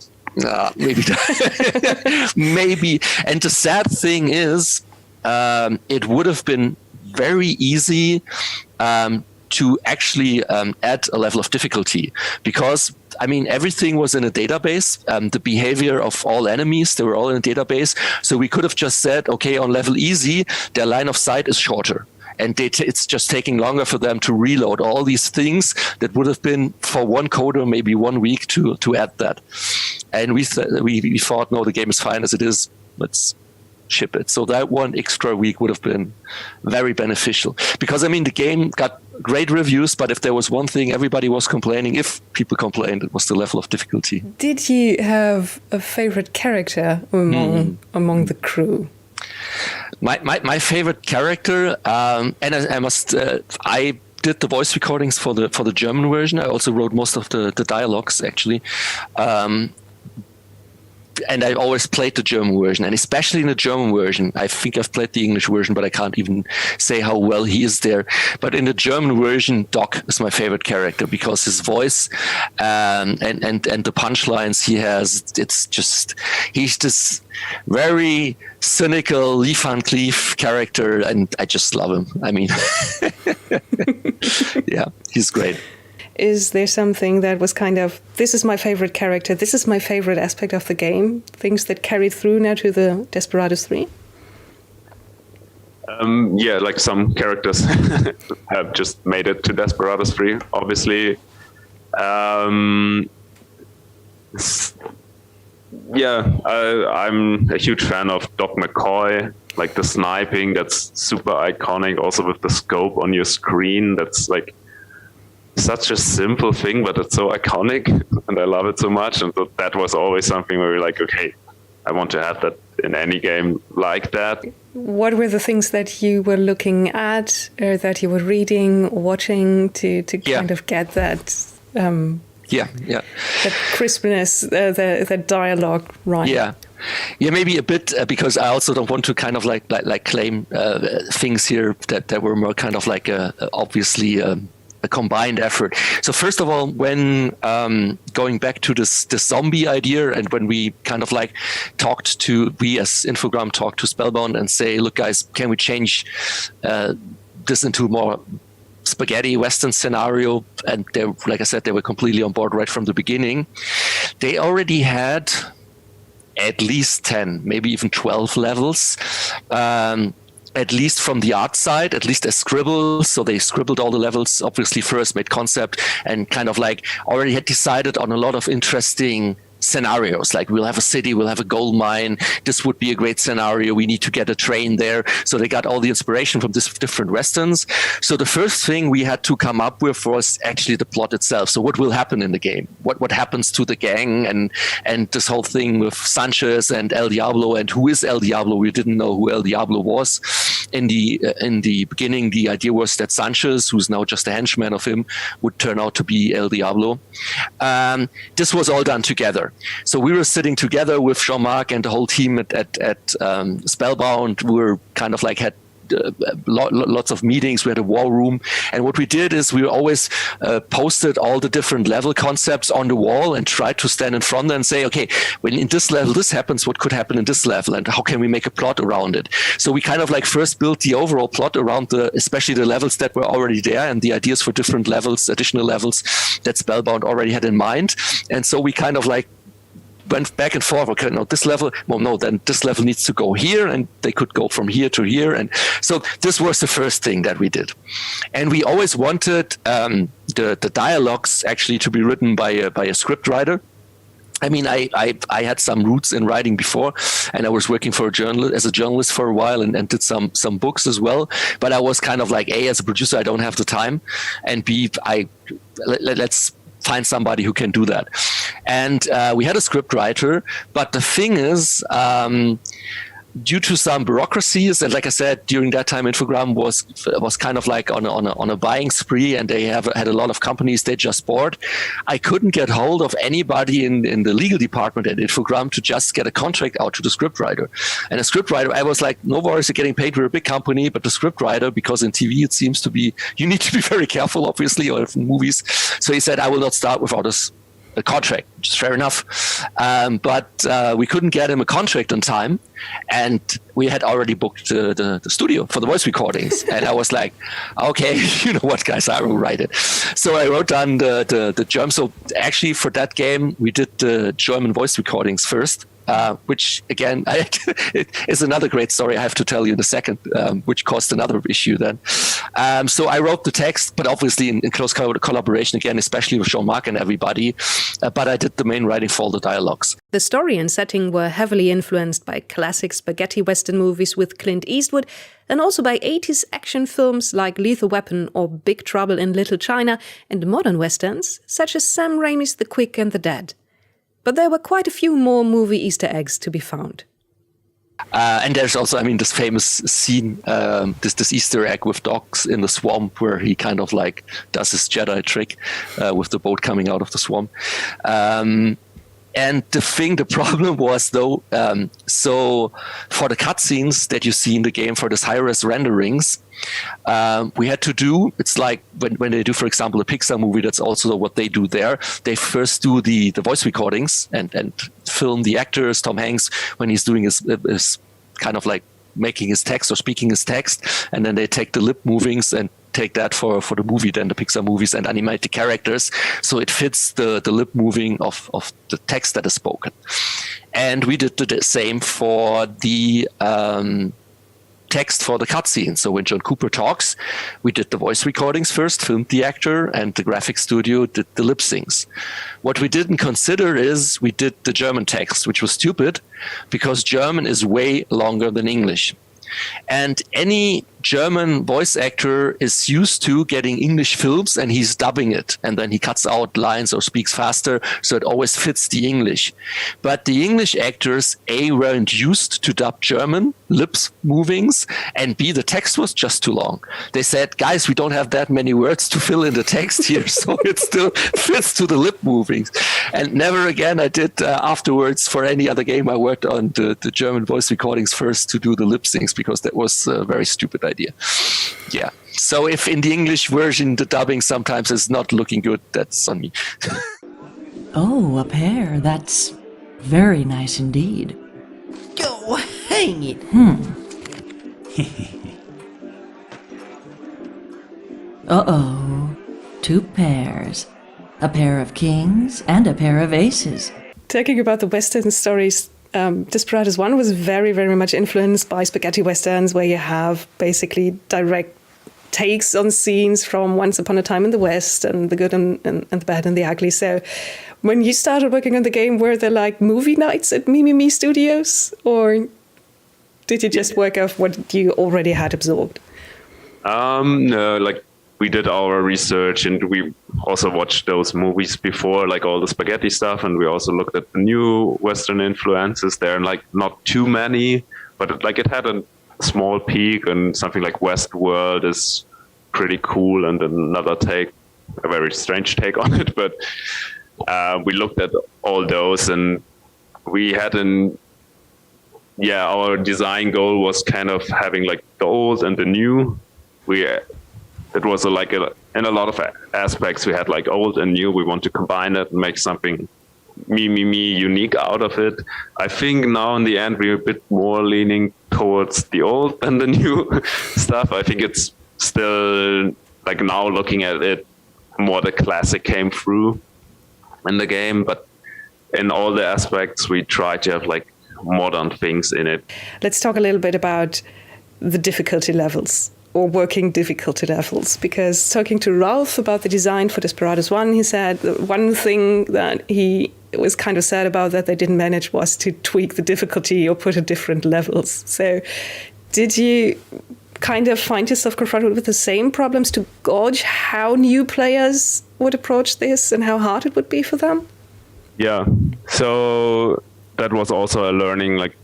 Speaker 1: maybe. Maybe. And the sad thing is, it would have been very easy to actually add a level of difficulty, because I mean, everything was in a database. The behavior of all enemies, they were all in a database. So we could have just said, okay, on level easy, their line of sight is shorter. And it's just taking longer for them to reload all these things that would have been for one coder, maybe 1 week to add that. And we thought, no, the game is fine as it is. Let's ship it. So that 1 extra week would have been very beneficial, because I mean, the game got great reviews, but if there was one thing everybody was complaining, if people complained, it was the level of difficulty.
Speaker 2: Did you have a favorite character among the crew?
Speaker 1: My favorite character, and I did the voice recordings for the German version. I also wrote most of the dialogues, actually. And I always played the German version, and especially in the German version. I think I've played the English version, but I can't even say how well he is there. But in the German version, Doc is my favorite character, because his voice and the punchlines he has, he's this very cynical Lee Van Cleef character, and I just love him. I mean, yeah, he's great.
Speaker 2: Is there something that was kind of, this is my favorite character, this is my favorite aspect of the game, things that carried through now to the Desperados 3?
Speaker 3: Yeah, like some characters have just made it to Desperados 3, obviously. I'm a huge fan of Doc McCoy, like the sniping, that's super iconic, also with the scope on your screen, that's like such a simple thing, but it's so iconic, and I love it so much. And that was always something where we're like, okay, I want to have that in any game like that.
Speaker 2: What were the things that you were looking at, or that you were reading, watching to kind of get that? That crispness, the dialogue, right?
Speaker 1: Yeah, maybe a bit because I also don't want to kind of like claim things here that were more kind of like obviously a combined effort. So first of all, when going back to this zombie idea, and when we kind of like we as Infogrames talked to Spellbound and say, look guys, can we change this into more spaghetti Western scenario? And they, like I said, they were completely on board right from the beginning. They already had at least 10, maybe even 12 levels. At least from the art side, at least as scribbles. So they scribbled all the levels, obviously first made concept, and kind of like already had decided on a lot of interesting scenarios. Like, we'll have a city, we'll have a gold mine. This would be a great scenario. We need to get a train there. So they got all the inspiration from this different Westerns. So the first thing we had to come up with was actually the plot itself. So what will happen in the game? What happens to the gang and this whole thing with Sanchez and El Diablo, and who is El Diablo? We didn't know who El Diablo was. In the beginning, the idea was that Sanchez, who's now just a henchman of him, would turn out to be El Diablo. This was all done together. So we were sitting together with Jean-Marc and the whole team at Spellbound. We were kind of like had lots of meetings. We had a war room, and what we did is we always posted all the different level concepts on the wall and tried to stand in front and say, okay, when in this level this happens, what could happen in this level, and how can we make a plot around it? So we kind of like first built the overall plot around especially the levels that were already there and the ideas for different levels, additional levels that Spellbound already had in mind. And so we kind of like went back and forth. Okay, no, this level, well, no, then this level needs to go here, and they could go from here to here. And so this was the first thing that we did. And we always wanted the dialogues actually to be written by a script writer. I mean, I had some roots in writing before, and I was working as a journalist for a while, and did some books as well. But I was kind of like, A, as a producer, I don't have the time, and B, let's find somebody who can do that. And we had a script writer, but the thing is, due to some bureaucracies, and like I said, during that time, Infogrames was kind of like on a buying spree, and they had a lot of companies they just bought. I couldn't get hold of anybody in the legal department at Infogrames to just get a contract out to the scriptwriter. And the scriptwriter, I was like, no worries, you're getting paid. We're a big company, but the scriptwriter, because in TV it seems to be, you need to be very careful, obviously, or in movies. So he said, I will not start without a contract, which is fair enough. But we couldn't get him a contract on time. And we had already booked the studio for the voice recordings. And I was like, okay, you know what, guys, I will write it. So I wrote down the German. So actually for that game, we did the German voice recordings first. Which again it is another great story I have to tell you in a second, which caused another issue then. So I wrote the text, but obviously in close collaboration again, especially with Jean-Marc and everybody. But I did the main writing for all the dialogues.
Speaker 2: The story and setting were heavily influenced by classic spaghetti Western movies with Clint Eastwood, and also by 80s action films like Lethal Weapon or Big Trouble in Little China, and modern Westerns such as Sam Raimi's The Quick and the Dead. But there were quite a few more movie Easter eggs to be found.
Speaker 1: And there's also, I mean, this famous scene, this Easter egg with dogs in the swamp, where he kind of like does his Jedi trick with the boat coming out of the swamp. And the problem was though, so for the cutscenes that you see in the game, for this high-res renderings, we had to do, it's like when they do, for example, a Pixar movie, that's also what they do there. They first do the voice recordings and film the actors, Tom Hanks, when he's doing his kind of like making his text or speaking his text, and then they take the lip movings and take that for the movie, then the Pixar movies, and animate the characters so it fits the lip moving of the text that is spoken. And we did the same for the text for the cutscene. So when John Cooper talks, we did the voice recordings first, filmed the actor, and the graphics studio did the lip syncs. What we didn't consider is we did the German text, which was stupid because German is way longer than English. And any German voice actor is used to getting English films and he's dubbing it, and then he cuts out lines or speaks faster, so it always fits the English. But the English actors, A, weren't used to dub German lips movings, and B, the text was just too long. They said, guys, we don't have that many words to fill in the text here, so it still fits to the lip movings. And never again I did afterwards for any other game I worked on the German voice recordings first to do the lip syncs, because that was a very stupid idea. Yeah. So if in the English version the dubbing sometimes is not looking good, that's on me.
Speaker 4: Oh, a pear. That's very nice indeed.
Speaker 5: Go hang it.
Speaker 4: Uh-oh. 2 pairs. A pair of kings and a pair of aces.
Speaker 2: Talking about the Western stories, Desperados 1 was very, very much influenced by spaghetti Westerns, where you have basically direct takes on scenes from Once Upon a Time in the West and the good and the bad and the ugly. So when you started working on the game, were there like movie nights at Mimimi Studios, or did you just work off what you already had absorbed?
Speaker 3: No, like we did our research and we also watched those movies before, like all the spaghetti stuff, and we also looked at the new Western influences there, and like not too many, but like it had a small peak, and something like Westworld is pretty cool, and another take, a very strange take on it, but we looked at all those, and we had our design goal was kind of having like the old and the new. It was in a lot of aspects we had like old and new. We want to combine it and make something Mimimi unique out of it. I think now in the end we're a bit more leaning towards the old than the new stuff. I think it's still like, now looking at it, more the classic came through in the game, but in all the aspects we try to have like modern things in it.
Speaker 2: Let's talk a little bit about the difficulty levels, or working difficulty levels, because talking to Ralf about the design for Desperados 1, he said the one thing that he was kind of sad about that they didn't manage was to tweak the difficulty or put at different levels. So did you kind of find yourself confronted with the same problems to gauge how new players would approach this and how hard it would be for them?
Speaker 3: Yeah, so that was also a learning, like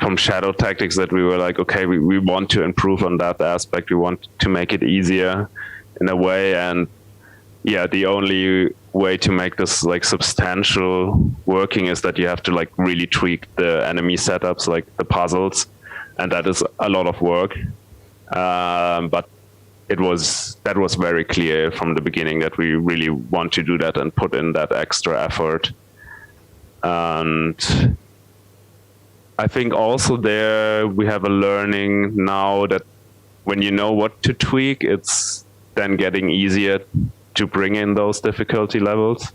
Speaker 3: from Shadow Tactics, that we were like, okay, we want to improve on that aspect. We want to make it easier in a way. And yeah, the only way to make this like substantial working is that you have to like really tweak the enemy setups, like the puzzles. And that is a lot of work. But that was very clear from the beginning that we really want to do that and put in that extra effort. And I think also there we have a learning now that when you know what to tweak, it's then getting easier to bring in those difficulty levels.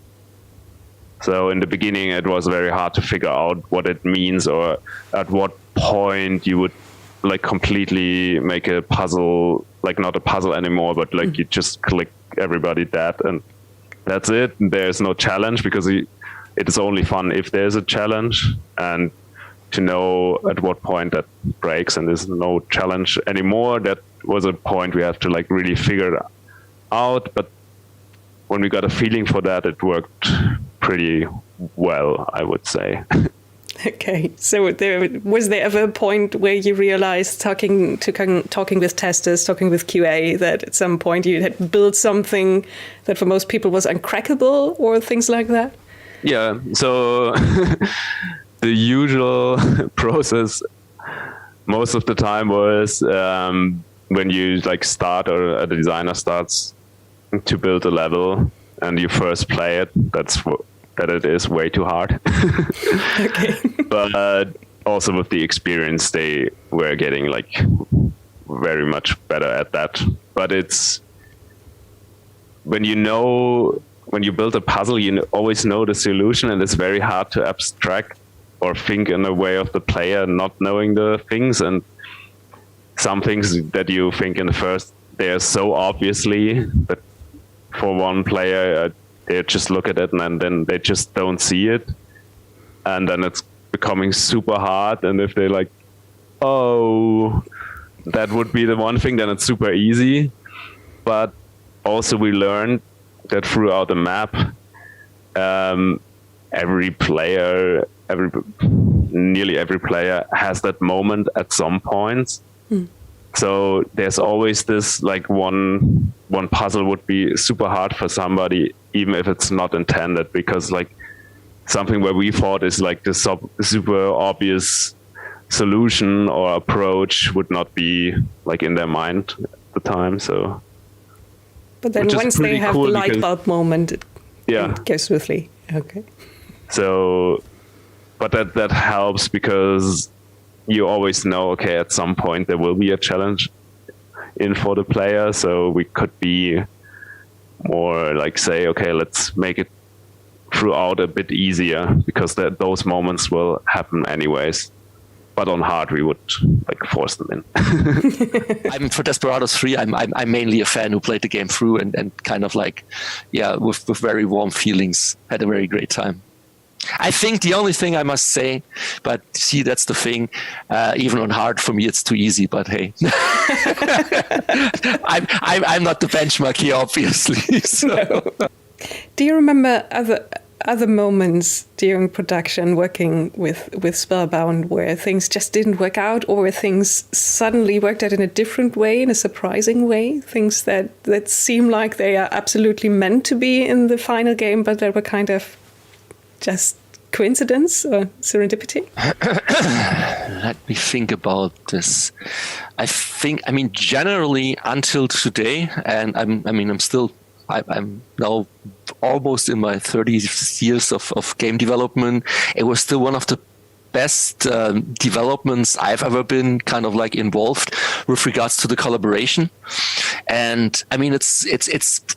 Speaker 3: So in the beginning, it was very hard to figure out what it means, or at what point you would like completely make a puzzle, like not a puzzle anymore, but like you just click everybody dead and that's it. There's no challenge, because it is only fun if there's a challenge, and to know at what point that breaks and there's no challenge anymore. That was a point we had to like really figure out. But when we got a feeling for that, it worked pretty well, I would say.
Speaker 2: Okay, so was there ever a point where you realized, talking with testers, talking with QA, that at some point you had built something that for most people was uncrackable, or things like that?
Speaker 3: Yeah, so the usual process most of the time was when you like start, or a designer starts to build a level and you first play it, that it is way too hard.
Speaker 2: Okay.
Speaker 3: But also with the experience, they were getting like very much better at that. But it's when you build a puzzle, you always know the solution, and it's very hard to abstract or think in a way of the player not knowing the things. And some things that you think in the first, they're so obviously that for one player, they just look at it and then they just don't see it. And then it's becoming super hard. And if they're like, oh, that would be the one thing, then it's super easy. But also we learned that throughout the map, nearly every player has that moment at some point. So there's always this like one puzzle would be super hard for somebody, even if it's not intended, because like something where we thought is like the super obvious solution or approach would not be like in their mind at the time. So,
Speaker 2: but then once they have the light bulb moment, it goes smoothly. Okay.
Speaker 3: So, but that helps because you always know, okay, at some point there will be a challenge in for the player. So we could be more like say, okay, let's make it throughout a bit easier because those moments will happen anyways. But on hard, we would like force them in.
Speaker 1: I'm for Desperados 3. I'm mainly a fan who played the game through and kind of like, with very warm feelings, had a very great time. I think the only thing I must say, but see, that's the thing. Even on hard, for me, it's too easy. But hey, I'm not the benchmark here, obviously. So.
Speaker 2: No. Do you remember other moments during production working with Spellbound where things just didn't work out, or where things suddenly worked out in a different way, in a surprising way? Things that seem like they are absolutely meant to be in the final game, but they were kind of just coincidence or serendipity?
Speaker 1: Let me think about this. I mean, generally until today, and I'm now almost in my 30 years of game development. It was still one of the best developments I've ever been kind of like involved with regards to the collaboration. And I mean, it's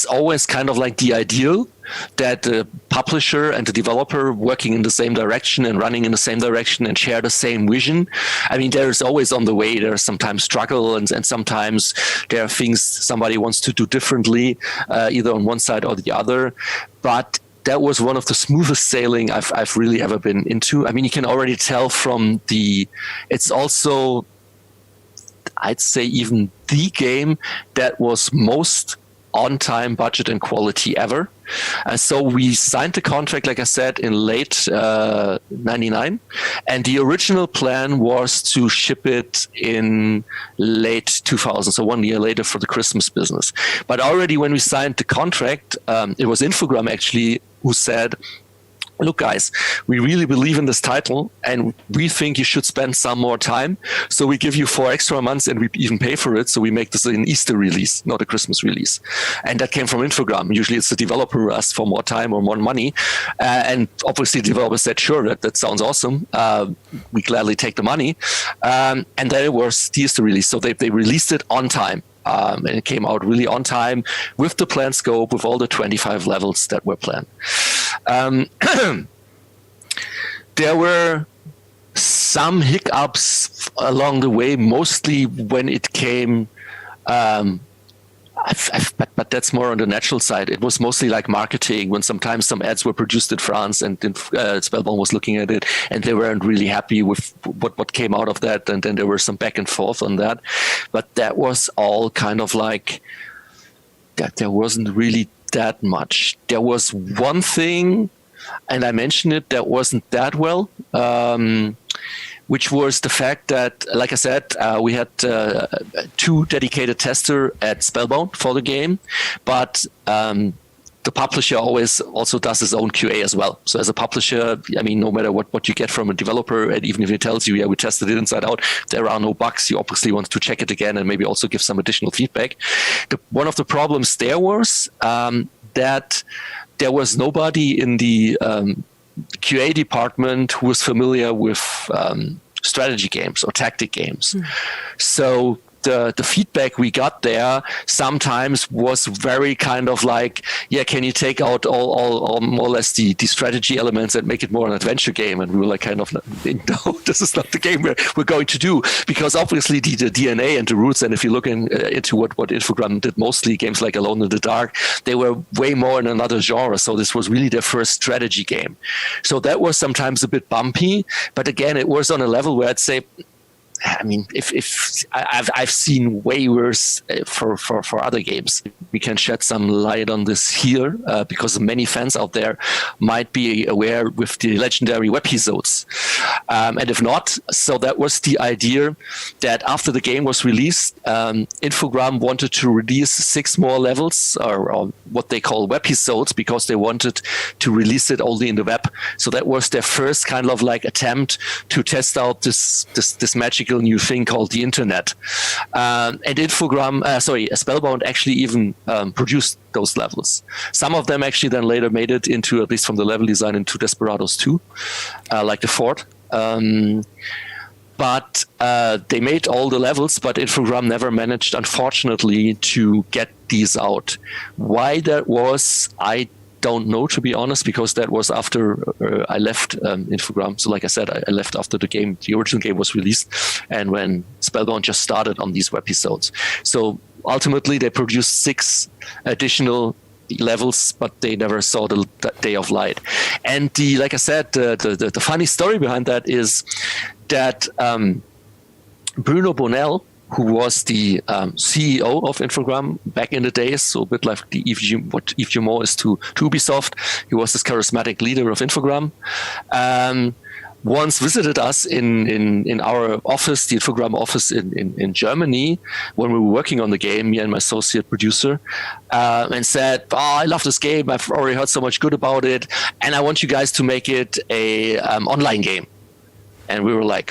Speaker 1: always kind of like the ideal that the publisher and the developer working in the same direction and running in the same direction and share the same vision. I mean, there is always on the way, there's sometimes struggle and sometimes there are things somebody wants to do differently, either on one side or the other. But that was one of the smoothest sailing I've really ever been into. I mean, you can already tell from it's also, I'd say even the game that was most on time, budget, and quality ever. So we signed the contract, like I said, in late 99. And the original plan was to ship it in late 2000, so 1 year later for the Christmas business. But already when we signed the contract, it was Infogrames actually who said, look, guys, we really believe in this title and we think you should spend some more time. So we give you 4 extra months and we even pay for it. So we make this an Easter release, not a Christmas release. And that came from Infogrames. Usually it's the developer who asks for more time or more money. And obviously the developer said, sure, that sounds awesome. We gladly take the money. And then it was the Easter release. So they released it on time. And it came out really on time with the planned scope, with all the 25 levels that were planned. There were some hiccups along the way, mostly when it came, but that's more on the natural side. It was mostly like marketing, when sometimes some ads were produced in France and Spellbound was looking at it and they weren't really happy with what came out of that. And then there were some back and forth on that. But that was all kind of like, that there wasn't really that much. There was one thing, and I mentioned it, that wasn't that well, which was the fact that, like I said, we had 2 dedicated testers at Spellbound for the game, but the publisher always also does his own QA as well. So as a publisher, I mean, no matter what you get from a developer, and even if he tells you, yeah, we tested it inside out, there are no bugs, you obviously want to check it again and maybe also give some additional feedback. One of the problems there was that there was nobody in the QA department who was familiar with strategy games or tactic games. So the feedback we got there sometimes was very kind of like, yeah, can you take out all more or less the strategy elements and make it more an adventure game? And we were like, kind of, no, this is not the game we're going to do, because obviously the DNA and the roots, and if you look into what Infogrames did, mostly games like Alone in the Dark, they were way more in another genre. So this was really their first strategy game. So that was sometimes a bit bumpy, but again, it was on a level where I'd say, I mean, if I've seen way worse for other games. We can shed some light on this here because many fans out there might be aware with the legendary webisodes. And if not, so that was the idea that after the game was released, Infogrames wanted to release 6 more levels or what they call webisodes because they wanted to release it only in the web. So that was their first kind of like attempt to test out this magical new thing called the internet. And Spellbound actually even produced those levels. Some of them actually then later made it into, at least from the level design, into Desperados 2, like the fort. But they made all the levels, but Infogrames never managed, unfortunately, to get these out. Why that was, I don't know, to be honest, because that was after I left Infogrames. So like I said, I left after the original game was released, and when Spellbound just started on these webisodes. So ultimately they produced 6 additional levels, but they never saw the day of light. And like I said, the funny story behind that is that Bruno Bonnell, who was the CEO of Infogrames back in the days, so a bit like what Yves Guillemot is to Ubisoft. He was this charismatic leader of Infogrames. Once visited us in our office, the Infogrames office in Germany, when we were working on the game, me and my associate producer, and said, I love this game. I've already heard so much good about it, and I want you guys to make it a online game. And we were like,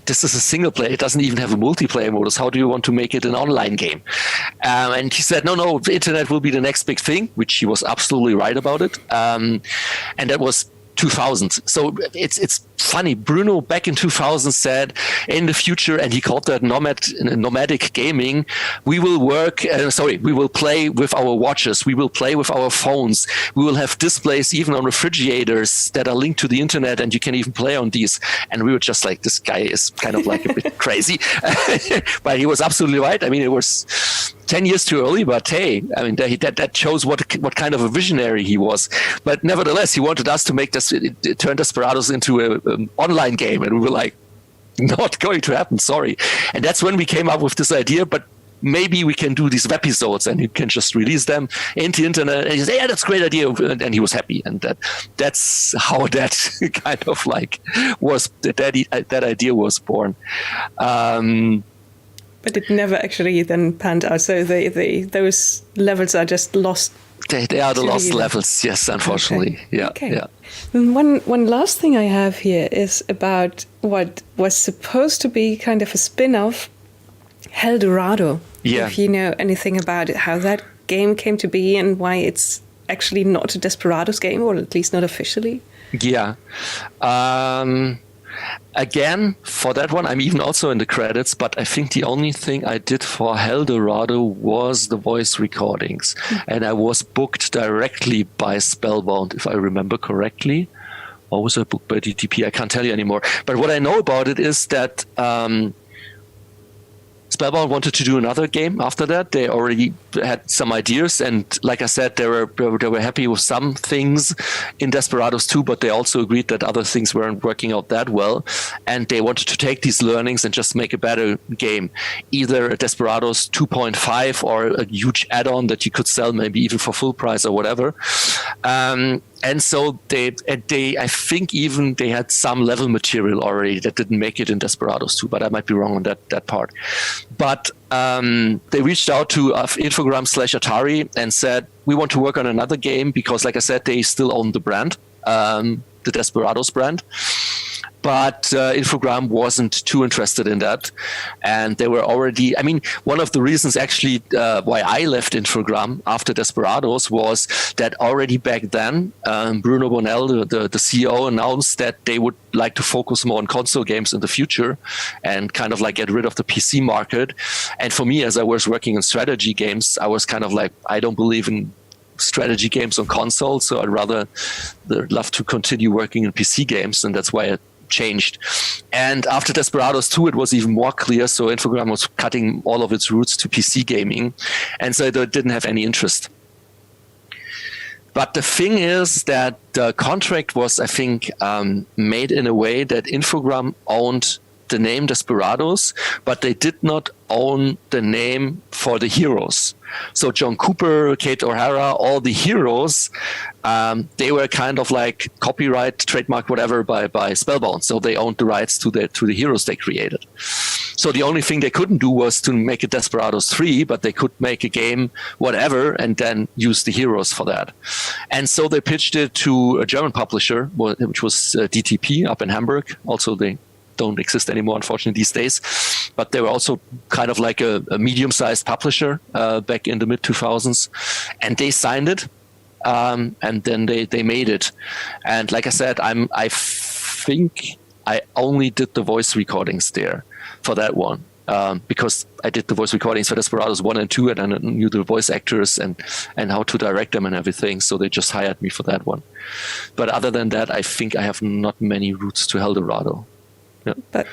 Speaker 1: this is a single player. It doesn't even have a multiplayer modus. How do you want to make it an online game? And he said, no, the internet will be the next big thing, which he was absolutely right about it. And that was 2000. So it's funny. Bruno back in 2000 said in the future, and he called that nomadic gaming, we will play with our watches. We will play with our phones. We will have displays even on refrigerators that are linked to the internet, and you can even play on these. And we were just like, this guy is kind of like a bit crazy. But he was absolutely right. I mean, it was 10 years too early, but hey, I mean, that shows what kind of a visionary he was. But nevertheless, he wanted us to make turn Desperados into an online game, and we were like, not going to happen, sorry. And that's when we came up with this idea, but maybe we can do these episodes and you can just release them into the internet. And he said, yeah, that's a great idea. And he was happy. And that's how that kind of like was, that idea was born.
Speaker 2: But it never actually then panned out. So those levels are just lost.
Speaker 1: They are the lost levels, yes, unfortunately. Okay. Yeah,
Speaker 2: okay.
Speaker 1: Yeah.
Speaker 2: And one last thing I have here is about what was supposed to be kind of a spin-off, Eldorado.
Speaker 1: Yeah.
Speaker 2: If you know anything about it, how that game came to be and why it's actually not a Desperados game, or at least not officially.
Speaker 1: Yeah. Again, for that one, I'm even also in the credits, but I think the only thing I did for Eldorado was the voice recordings. And I was booked directly by Spellbound, if I remember correctly. Or was I booked by DTP? I can't tell you anymore. But what I know about it is that Spellbound wanted to do another game after that. They already had some ideas, and like I said, they were happy with some things in Desperados 2, but they also agreed that other things weren't working out that well, and they wanted to take these learnings and just make a better game, either a Desperados 2.5 or a huge add-on that you could sell maybe even for full price or whatever. And so they I think even they had some level material already that didn't make it in Desperados 2, but I might be wrong on that part. But they reached out to Infogrames/Atari and said, we want to work on another game because, like I said, they still own the brand, the Desperados brand. But Infogrames wasn't too interested in that. And they were already, I mean, one of the reasons actually why I left Infogrames after Desperados was that already back then, Bruno Bonnell, the CEO, announced that they would like to focus more on console games in the future and kind of like get rid of the PC market. And for me, as I was working in strategy games, I was kind of like, I don't believe in strategy games on console, so I'd rather love to continue working in PC games, and that's why I changed. And after Desperados 2, it was even more clear, so Infogrames was cutting all of its roots to PC gaming, and so they didn't have any interest. But the thing is that the contract was, I think, made in a way that Infogrames owned the name Desperados, but they did not own the name for the heroes. So John Cooper, Kate O'Hara, all the heroes, they were kind of like copyright, trademark, whatever by Spellbound. So they owned the rights to the heroes they created. So the only thing they couldn't do was to make a Desperados 3, but they could make a game, whatever, and then use the heroes for that. And so they pitched it to a German publisher, which was DTP up in Hamburg. Also, they don't exist anymore, unfortunately, these days. But they were also kind of like a medium-sized publisher back in the mid-2000s. And they signed it, and then they made it. And like I said, I think I only did the voice recordings there for that one. Because I did the voice recordings for Desperados 1 and 2, and I knew the voice actors and how to direct them and everything. So they just hired me for that one. But other than that, I think I have not many roots to Eldorado. Yeah.
Speaker 2: But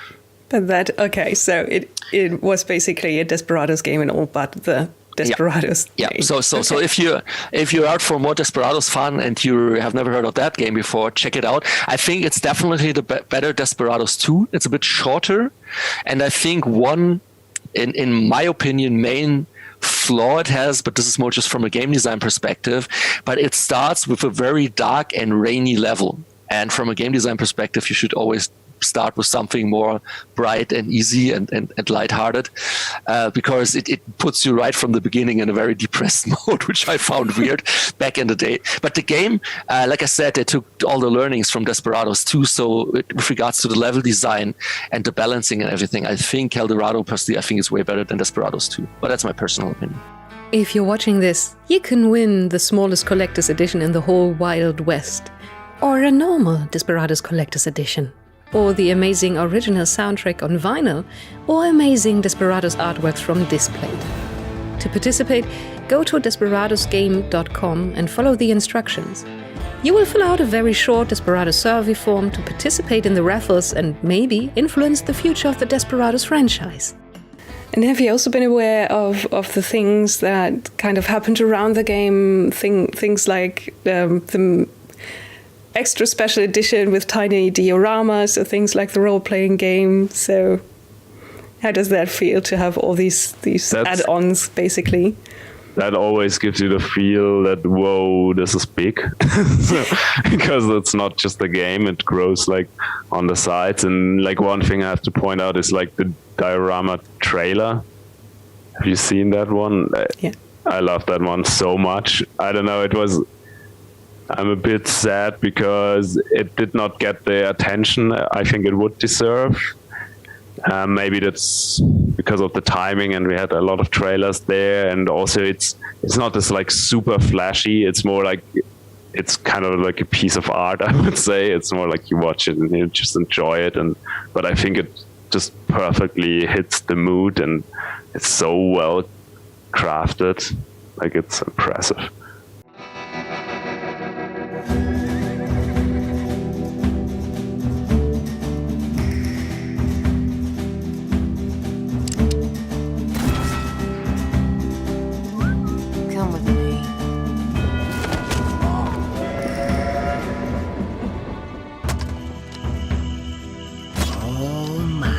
Speaker 2: that, okay, so it was basically a Desperados game and all but the Desperados.
Speaker 1: Yeah. So if you're out for more Desperados fun and you have never heard of that game before, check it out. I think it's definitely the better Desperados 2. It's a bit shorter, and I think one, in my opinion, main flaw it has, but this is more just from a game design perspective, but it starts with a very dark and rainy level. And from a game design perspective, you should always start with something more bright and easy and lighthearted, because it puts you right from the beginning in a very depressed mode, which I found weird back in the day. But the game, like I said, they took all the learnings from Desperados 2. So with regards to the level design and the balancing and everything, I think Eldorado, personally, I think is way better than Desperados 2. But that's my personal opinion.
Speaker 2: If you're watching this, you can win the smallest collector's edition in the whole Wild West, or a normal Desperados collector's edition, or the amazing original soundtrack on vinyl, or amazing Desperados artworks from Displayed. To participate, go to desperadosgame.com and follow the instructions. You will fill out a very short Desperados survey form to participate in the raffles and maybe influence the future of the Desperados franchise. And have you also been aware of the things that kind of happened around the game? Things like the extra special edition with tiny dioramas, or things like the role-playing game. So how does that feel to have all these add-ons, basically?
Speaker 3: That always gives you the feel that, whoa, this is big. Because it's not just a game, it grows like on the sides. And like one thing I have to point out is like the diorama trailer. Have you seen that one?
Speaker 2: Yeah.
Speaker 3: I love that one so much. I don't know, I'm a bit sad because it did not get the attention I think it would deserve. Maybe that's because of the timing, and we had a lot of trailers there, and also it's not this like super flashy. It's more like it's kind of like a piece of art, I would say. It's more like you watch it and you just enjoy it, but I think it just perfectly hits the mood, and it's so well crafted. Like, it's impressive.
Speaker 5: Come with me. Oh my.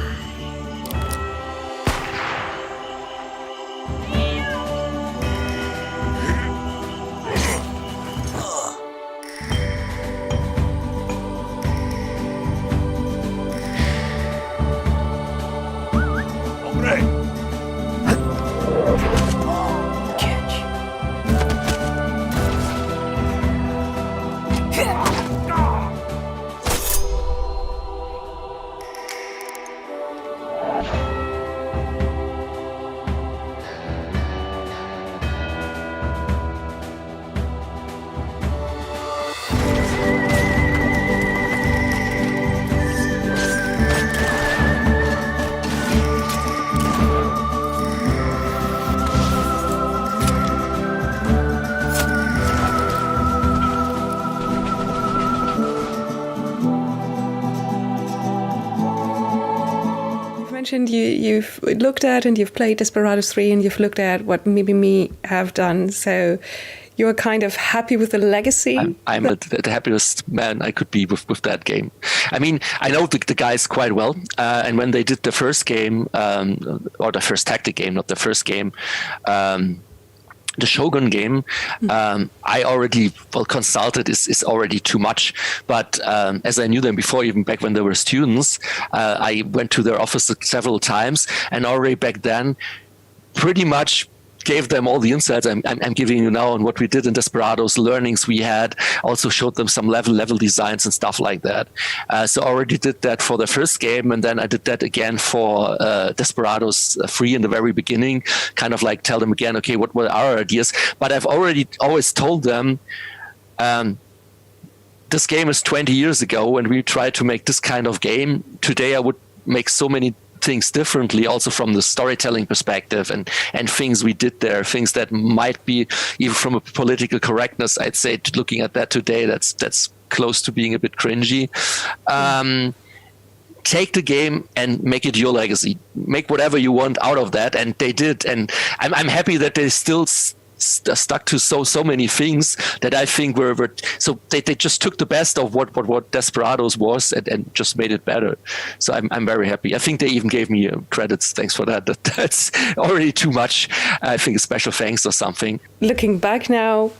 Speaker 2: You've looked at and you've played Desperados 3 and you've looked at what Mimimi have done. So you're kind of happy with the legacy?
Speaker 1: I'm the happiest man I could be with that game. I mean, I know the guys quite well, and when they did the first game, or the first tactic game, not the first game, the Shogun game, I already consulted is already too much. But as I knew them before, even back when they were students, I went to their office several times, and already back then, pretty much gave them all the insights I'm giving you now on what we did in Desperados, learnings we had, also showed them some level designs and stuff like that. So already did that for the first game, and then I did that again for Desperados 3 in the very beginning, kind of like tell them again, okay, what were our ideas? But I've already always told them, this game is 20 years ago, and we tried to make this kind of game. Today I would make so many things differently, also from the storytelling perspective, and things we did there, things that might be, even from a political correctness, I'd say, looking at that today, that's close to being a bit cringy. Take the game and make it your legacy. Make whatever you want out of that, and they did. And I'm happy that they still stuck to so many things that I think were so they just took the best of what Desperados was and just made it better. So I'm very happy. I think they even gave me credits. Thanks for that. That's already too much. I think a special thanks or something.
Speaker 2: Looking back now,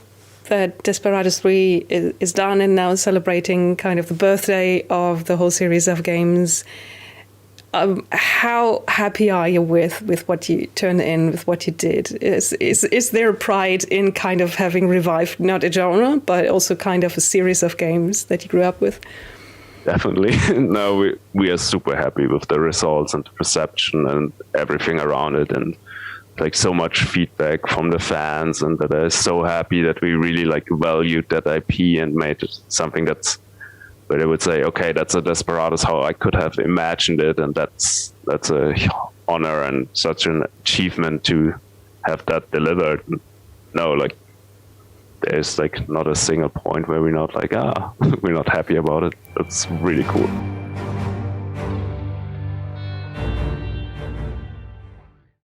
Speaker 2: that Desperados 3 is done and now celebrating kind of the birthday of the whole series of games. How happy are you with what you turned in, with what you did? Is there pride in kind of having revived not a genre, but also kind of a series of games that you grew up with?
Speaker 3: Definitely. No, we are super happy with the results and the perception and everything around it, and like so much feedback from the fans, and that I'm so happy that we really like valued that IP and made it something that's, but I would say, okay, that's a Desperados how I could have imagined it, and that's a honor and such an achievement to have that delivered. No, like there's like not a single point where we're not like, we're not happy about it. That's really cool.